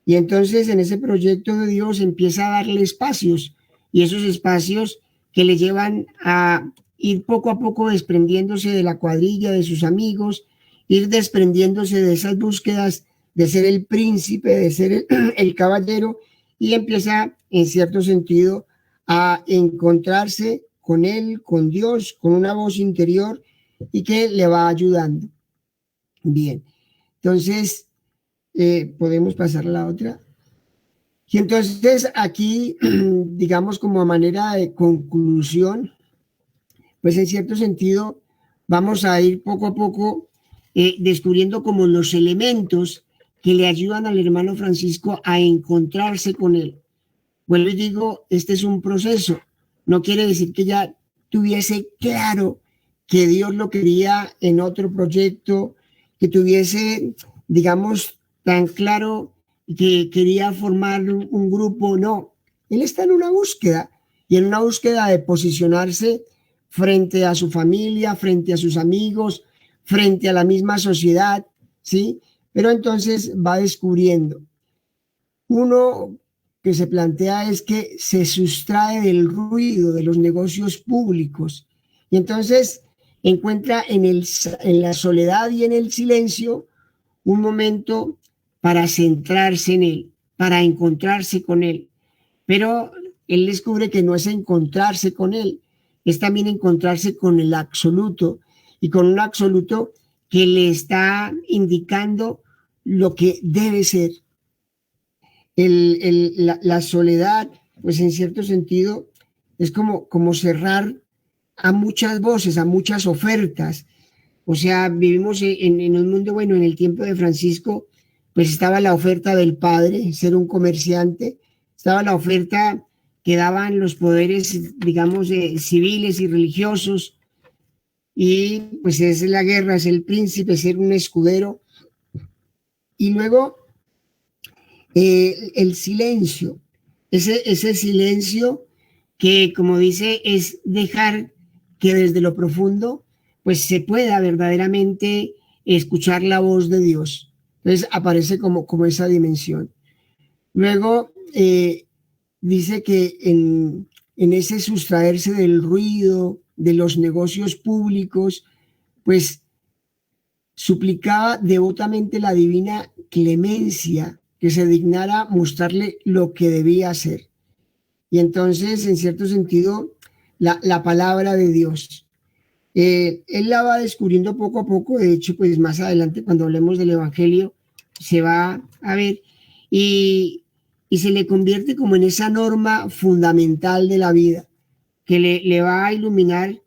Speaker 3: Y entonces en ese proyecto de Dios empieza a darle espacios, y esos espacios que le llevan a ir poco a poco desprendiéndose de la cuadrilla, de sus amigos, ir desprendiéndose de esas búsquedas de ser el príncipe, de ser el caballero, y empieza en cierto sentido a encontrarse con él, con Dios, con una voz interior y que le va ayudando. Bien, entonces podemos pasar a la otra. Y entonces aquí, digamos como a manera de conclusión, pues en cierto sentido vamos a ir poco a poco descubriendo como los elementos que le ayudan al hermano Francisco a encontrarse con él. Vuelvo y digo, este es un proceso, no quiere decir que ya tuviese claro que Dios lo quería en otro proyecto, que tuviese, digamos, tan claro que quería formar un grupo, no. Él está en una búsqueda, y en una búsqueda de posicionarse frente a su familia, frente a sus amigos, frente a la misma sociedad, ¿sí? Pero entonces va descubriendo. Uno que se plantea es que se sustrae del ruido de los negocios públicos, y entonces encuentra en la soledad y en el silencio un momento para centrarse en él, para encontrarse con él. Pero él descubre que no es encontrarse con él, es también encontrarse con el absoluto, y con un absoluto que le está indicando lo que debe ser. La soledad, pues en cierto sentido, es como cerrar a muchas voces, a muchas ofertas. O sea, vivimos en un mundo, bueno, en el tiempo de Francisco, pues estaba la oferta del padre, ser un comerciante, estaba la oferta que daban los poderes, digamos, civiles y religiosos, y pues es la guerra, es el príncipe, ser un escudero. Y luego el silencio, ese silencio que, como dice, es dejar que desde lo profundo pues se pueda verdaderamente escuchar la voz de Dios. Entonces aparece como esa dimensión. Luego dice que en ese sustraerse del ruido, de los negocios públicos, pues suplicaba devotamente la divina clemencia que se dignara mostrarle lo que debía hacer. Y entonces, en cierto sentido, la palabra de Dios. Él la va descubriendo poco a poco. De hecho, pues más adelante, cuando hablemos del Evangelio, se va a ver y se le convierte como en esa norma fundamental de la vida, que le va a iluminar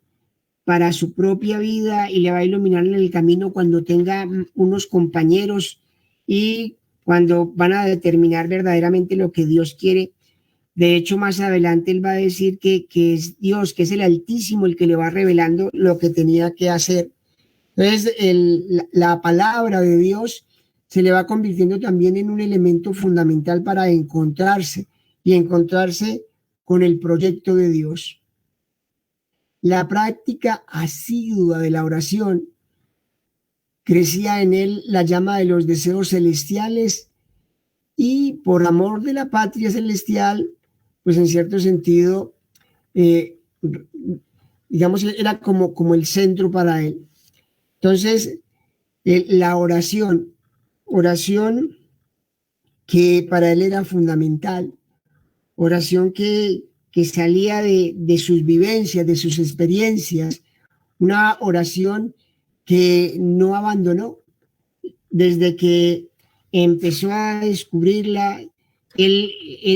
Speaker 3: para su propia vida y le va a iluminar en el camino cuando tenga unos compañeros y cuando van a determinar verdaderamente lo que Dios quiere. De hecho, más adelante él va a decir que es Dios, que es el Altísimo el que le va revelando lo que tenía que hacer. Entonces, la palabra de Dios se le va convirtiendo también en un elemento fundamental para encontrarse con el proyecto de Dios. La práctica asidua de la oración crecía en él la llama de los deseos celestiales y por amor de la patria celestial, pues en cierto sentido, digamos, era como el centro para él. Entonces, la oración que para él era fundamental, oración que salía de sus vivencias, de sus experiencias, una oración que no abandonó. Desde que empezó a descubrirla, él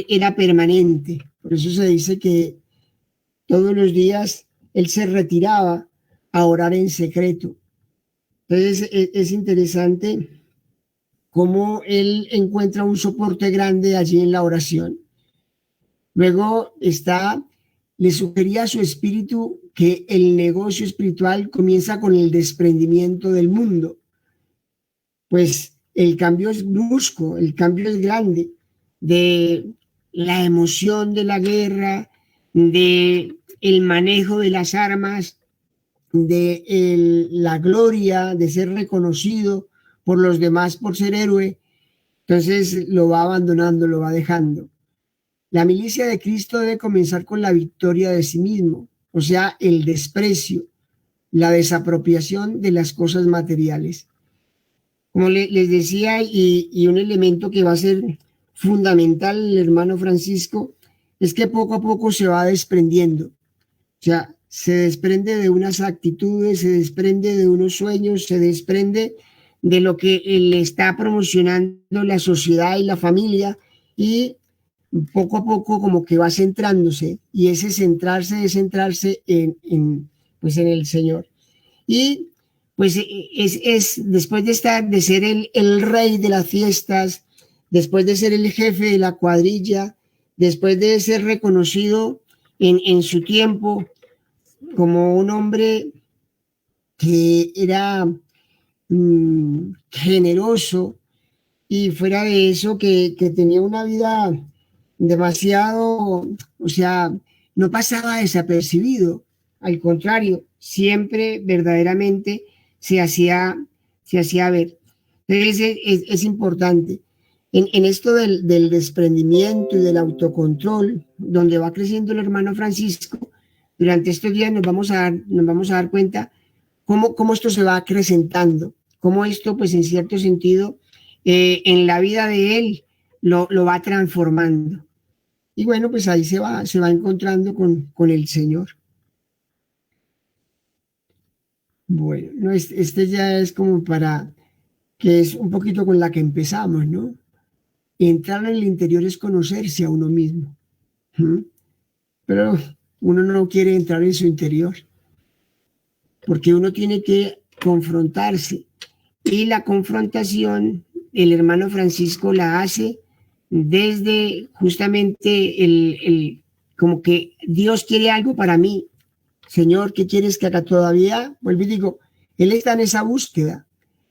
Speaker 3: era permanente. Por eso se dice que todos los días él se retiraba a orar en secreto. Entonces es interesante cómo él encuentra un soporte grande allí en la oración. Luego le sugería a su espíritu que el negocio espiritual comienza con el desprendimiento del mundo. Pues el cambio es brusco, el cambio es grande, de la emoción de la guerra, de el manejo de las armas, de la gloria, de ser reconocido por los demás por ser héroe. Entonces lo va abandonando, lo va dejando. La milicia de Cristo debe comenzar con la victoria de sí mismo, o sea, el desprecio, la desapropiación de las cosas materiales. Como les decía, y un elemento que va a ser fundamental el hermano Francisco, es que poco a poco se va desprendiendo. O sea, se desprende de unas actitudes, se desprende de unos sueños, se desprende de lo que le está promocionando la sociedad y la familia, y poco a poco como que va centrándose, y ese centrarse es centrarse en el Señor. Y pues es después de ser el rey de las fiestas, después de ser el jefe de la cuadrilla, después de ser reconocido en su tiempo como un hombre que era generoso, y fuera de eso que tenía una vida demasiado, o sea, no pasaba desapercibido, al contrario, siempre verdaderamente se hacía ver. Entonces es importante. En esto del desprendimiento y del autocontrol, donde va creciendo el hermano Francisco, durante estos días nos vamos a dar cuenta cómo esto se va acrecentando, cómo esto, pues en cierto sentido, en la vida de él lo va transformando. Y bueno, pues ahí se va encontrando con el Señor. Bueno, no, este ya es como para, que es un poquito con la que empezamos, ¿no? Entrar en el interior es conocerse a uno mismo. Pero uno no quiere entrar en su interior, porque uno tiene que confrontarse. Y la confrontación, el hermano Francisco la hace desde justamente como que Dios quiere algo para mí. Señor, ¿qué quieres que haga? Todavía, vuelvo y digo, él está en esa búsqueda,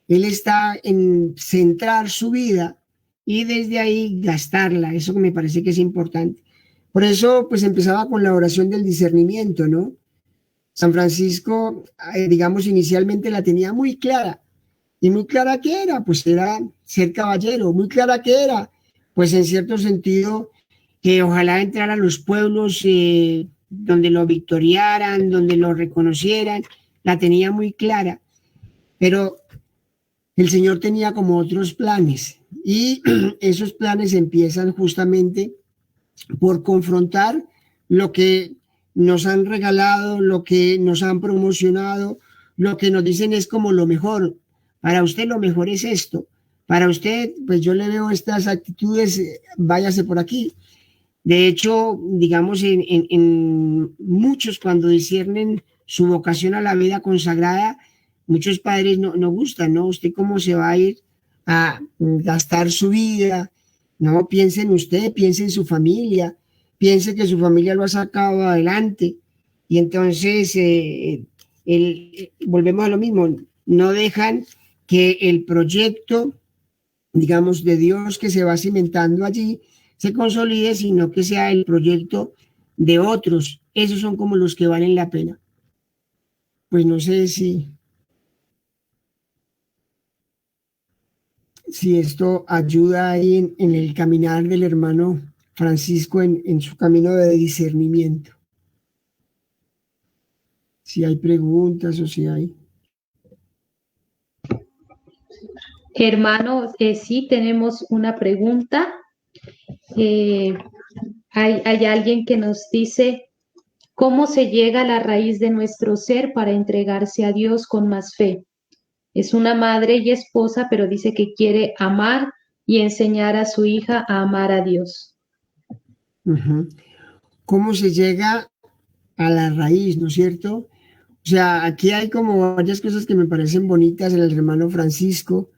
Speaker 3: él está en centrar su vida y desde ahí gastarla. Eso me parece que es importante. Por eso, pues empezaba con la oración del discernimiento, ¿no? San Francisco, digamos, inicialmente la tenía muy clara. ¿Y muy clara qué era? Pues era ser caballero. Muy clara qué era, pues en cierto sentido, que ojalá entrara a los pueblos donde lo victoriaran, donde lo reconocieran. La tenía muy clara. Pero el Señor tenía como otros planes. Y esos planes empiezan justamente por confrontar lo que nos han regalado, lo que nos han promocionado, lo que nos dicen es como lo mejor. Para usted lo mejor es esto. Para usted, pues yo le veo estas actitudes, váyase por aquí. De hecho, digamos, en muchos cuando disciernen su vocación a la vida consagrada, muchos padres no gustan, ¿no? ¿Usted cómo se va a ir a gastar su vida? No, piense en usted, piense en su familia, piense que su familia lo ha sacado adelante. Y entonces, volvemos a lo mismo, no dejan que el proyecto, digamos, de Dios que se va cimentando allí, se consolide, sino que sea el proyecto de otros. Esos son como los que valen la pena. Pues no sé si esto ayuda ahí en el caminar del hermano Francisco en su camino de discernimiento. Si hay preguntas o si hay...
Speaker 1: Hermano, sí tenemos una pregunta. Hay alguien que nos dice, ¿cómo se llega a la raíz de nuestro ser para entregarse a Dios con más fe? Es una madre y esposa, pero dice que quiere amar y enseñar a su hija a amar a Dios.
Speaker 3: Uh-huh. ¿Cómo se llega a la raíz, no es cierto? O sea, aquí hay como varias cosas que me parecen bonitas en el hermano Francisco.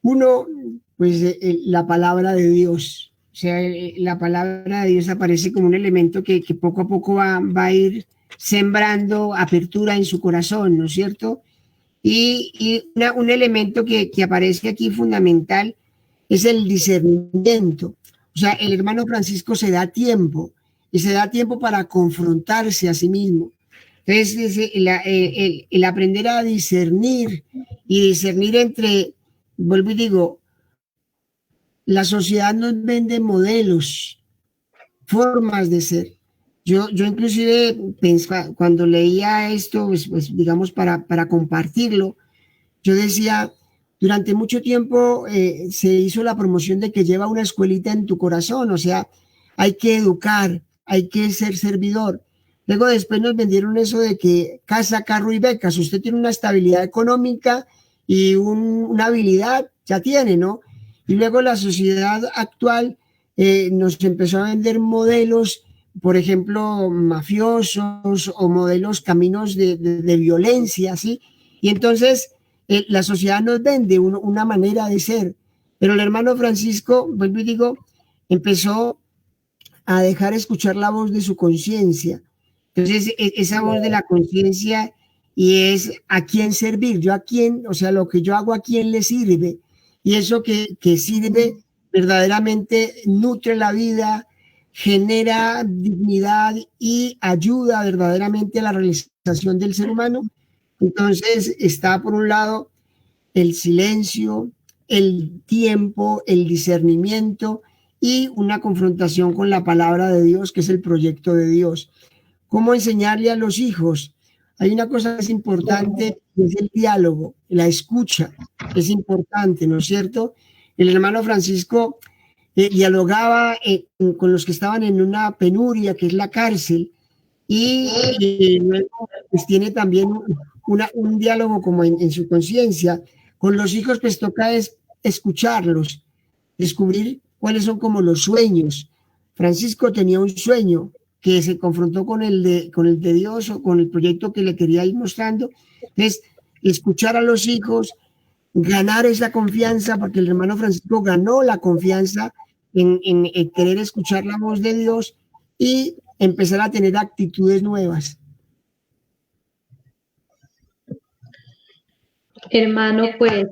Speaker 3: Uno, pues la palabra de Dios. O sea, la palabra de Dios aparece como un elemento que poco a poco va a ir sembrando apertura en su corazón, ¿no es cierto? Y un elemento que aparece aquí fundamental es el discernimiento. O sea, el hermano Francisco se da tiempo y se da tiempo para confrontarse a sí mismo. Entonces, el aprender a discernir y discernir entre, vuelvo y digo, la sociedad nos vende modelos, formas de ser. Yo inclusive cuando leía esto, pues digamos, para compartirlo, yo decía, durante mucho tiempo se hizo la promoción de que lleva una escuelita en tu corazón, o sea, hay que educar, hay que ser servidor. Luego después nos vendieron eso de que casa, carro y becas, usted tiene una estabilidad económica y una habilidad, ya tiene, ¿no? Y luego la sociedad actual nos empezó a vender modelos, por ejemplo, mafiosos o modelos, caminos de violencia, ¿sí? Y entonces la sociedad nos vende una manera de ser, pero el hermano Francisco, vuelvo y digo, empezó a dejar escuchar la voz de su conciencia. Entonces, esa voz de la conciencia y es a quién servir, yo a quién, o sea, lo que yo hago a quién le sirve. Y eso que sirve verdaderamente nutre la vida, genera dignidad y ayuda verdaderamente a la realización del ser humano. Entonces está por un lado el silencio, el tiempo, el discernimiento y una confrontación con la palabra de Dios, que es el proyecto de Dios. ¿Cómo enseñarle a los hijos? Hay una cosa que es importante, que es el diálogo, la escucha, es importante, ¿no es cierto? El hermano Francisco dialogaba con los que estaban en una penuria, que es la cárcel, y luego pues, tiene también un diálogo como en su conciencia. Con los hijos pues toca escucharlos, descubrir cuáles son como los sueños. Francisco tenía un sueño que se confrontó con el de Dios o con el proyecto que le quería ir mostrando. Entonces, escuchar a los hijos, ganar esa confianza, porque el hermano Francisco ganó la confianza en querer escuchar la voz de Dios y empezar a tener actitudes nuevas.
Speaker 1: Hermano, pues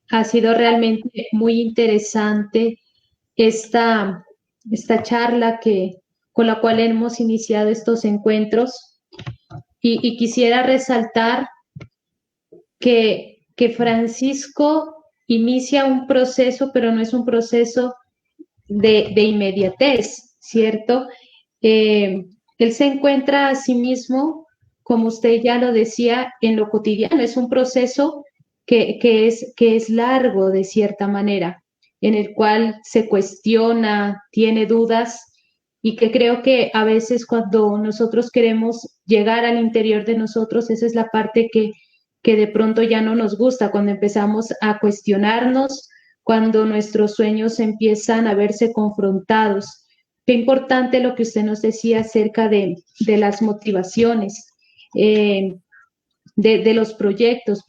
Speaker 1: ha sido realmente muy interesante esta charla con la cual hemos iniciado estos encuentros y quisiera resaltar que Francisco inicia un proceso, pero no es un proceso de inmediatez, ¿cierto? Él se encuentra a sí mismo, como usted ya lo decía, en lo cotidiano. Es un proceso que es largo de cierta manera, en el cual se cuestiona, tiene dudas y que creo que a veces cuando nosotros queremos llegar al interior de nosotros, esa es la parte que de pronto ya no nos gusta, cuando empezamos a cuestionarnos, cuando nuestros sueños empiezan a verse confrontados. Qué importante lo que usted nos decía acerca de las motivaciones, de los proyectos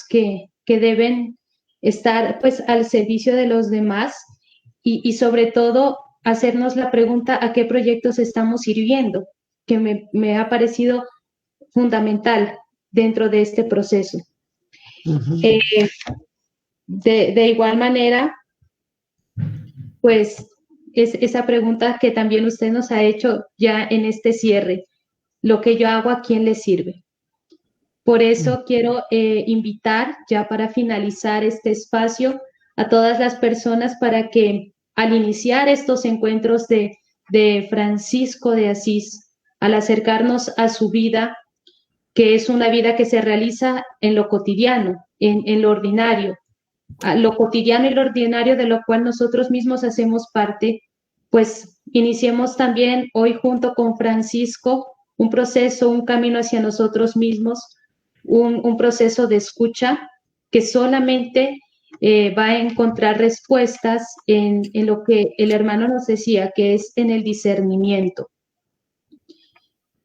Speaker 1: que deben estar pues al servicio de los demás y sobre todo hacernos la pregunta a qué proyectos estamos sirviendo, que me ha parecido fundamental dentro de este proceso. De igual manera, pues es esa pregunta que también usted nos ha hecho ya en este cierre, lo que yo hago, ¿a quién le sirve? Por eso quiero invitar ya para finalizar este espacio a todas las personas para que al iniciar estos encuentros de Francisco de Asís, al acercarnos a su vida, que es una vida que se realiza en lo cotidiano, en lo ordinario, a lo cotidiano y lo ordinario de lo cual nosotros mismos hacemos parte, pues iniciemos también hoy junto con Francisco un proceso, un camino hacia nosotros mismos, un proceso de escucha que solamente va a encontrar respuestas en lo que el hermano nos decía, que es en el discernimiento.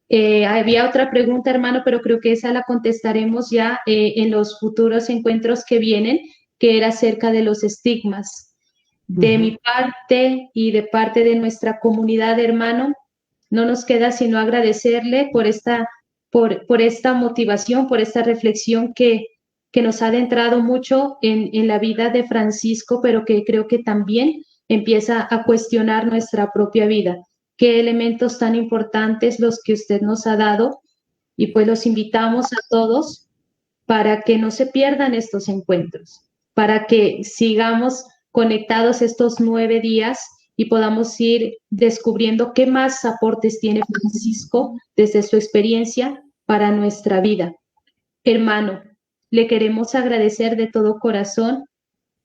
Speaker 1: Había otra pregunta, hermano, pero creo que esa la contestaremos ya en los futuros encuentros que vienen, que era acerca de los estigmas. De mi parte y de parte de nuestra comunidad, hermano, no nos queda sino agradecerle por esta motivación, por esta reflexión que nos ha adentrado mucho en la vida de Francisco, pero que creo que también empieza a cuestionar nuestra propia vida. Qué elementos tan importantes los que usted nos ha dado, y pues los invitamos a todos para que no se pierdan estos encuentros, para que sigamos conectados estos 9 días y podamos ir descubriendo qué más aportes tiene Francisco desde su experiencia para nuestra vida. Hermano, le queremos agradecer de todo corazón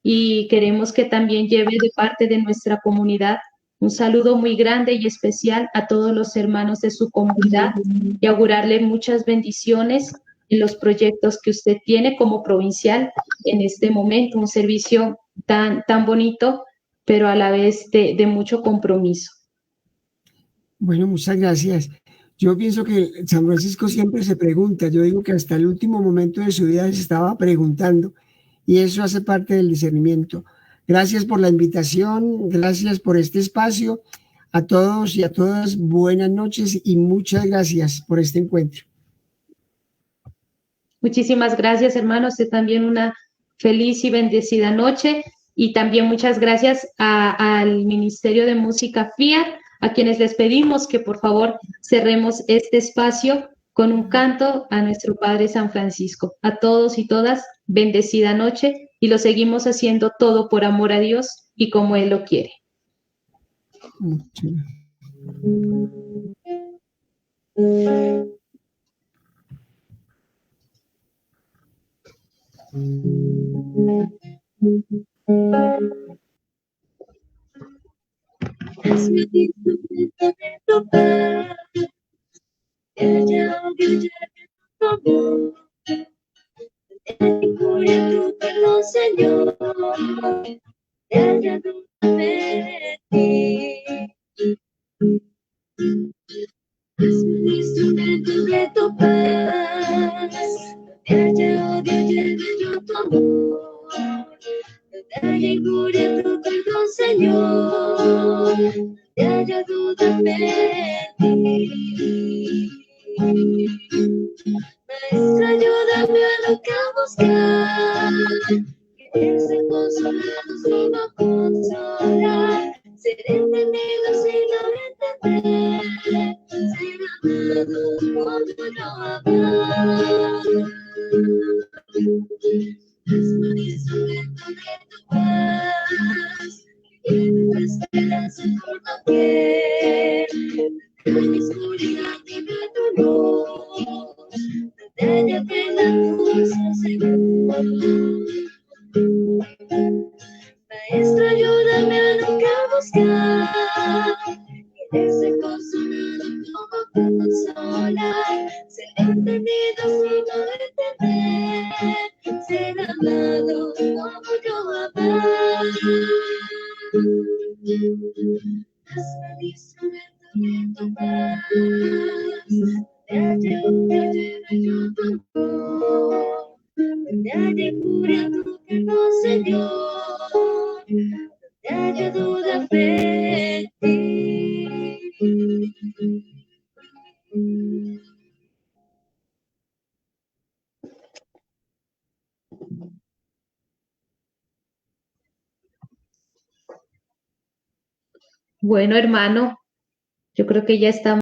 Speaker 1: y queremos que también lleve de parte de nuestra comunidad un saludo muy grande y especial a todos los hermanos de su comunidad y augurarle muchas bendiciones en los proyectos que usted tiene como provincial en este momento, un servicio tan bonito, pero a la vez de mucho compromiso.
Speaker 3: Bueno, muchas gracias. Yo pienso que San Francisco siempre se pregunta, yo digo que hasta el último momento de su vida se estaba preguntando, y eso hace parte del discernimiento. Gracias por la invitación, gracias por este espacio. A todos y a todas, buenas noches y muchas gracias por este encuentro.
Speaker 1: Muchísimas gracias, hermano. Usted también una feliz y bendecida noche. Y también muchas gracias al Ministerio de Música FIAT, a quienes les pedimos que por favor cerremos este espacio con un canto a nuestro Padre San Francisco. A todos y todas, bendecida noche, y lo seguimos haciendo todo por amor a Dios y como Él lo quiere.
Speaker 2: Es mi instrumento para ella brilla tu amor, encubriendo perdón, Señor, ella no me ti. Es mi instrumento de tu paz, ella odia yo tu amor, ella encubriendo perdón, Señor. donde haya duda en ti. Maestro, ayúdame a nunca buscar, querer ser consolado sino consolar, ser entendido sino entender, ser amado como no amar. Hazme un instrumento de tu paz, que tu esperanza por doquier, en mi oscuridad dime tu luz, donde haya pena pulso seguro. Maestro, ayúdame a nunca buscar, querer ser consolado como consolar, ser entendido sino entender, ser amado como yo amar. Hazme el instrumento de tu paz, donde haya yo tu amor, donde haya cura tu perdón, Señor, donde haya duda, fe en ti.
Speaker 1: Bueno, hermano, yo creo que ya estamos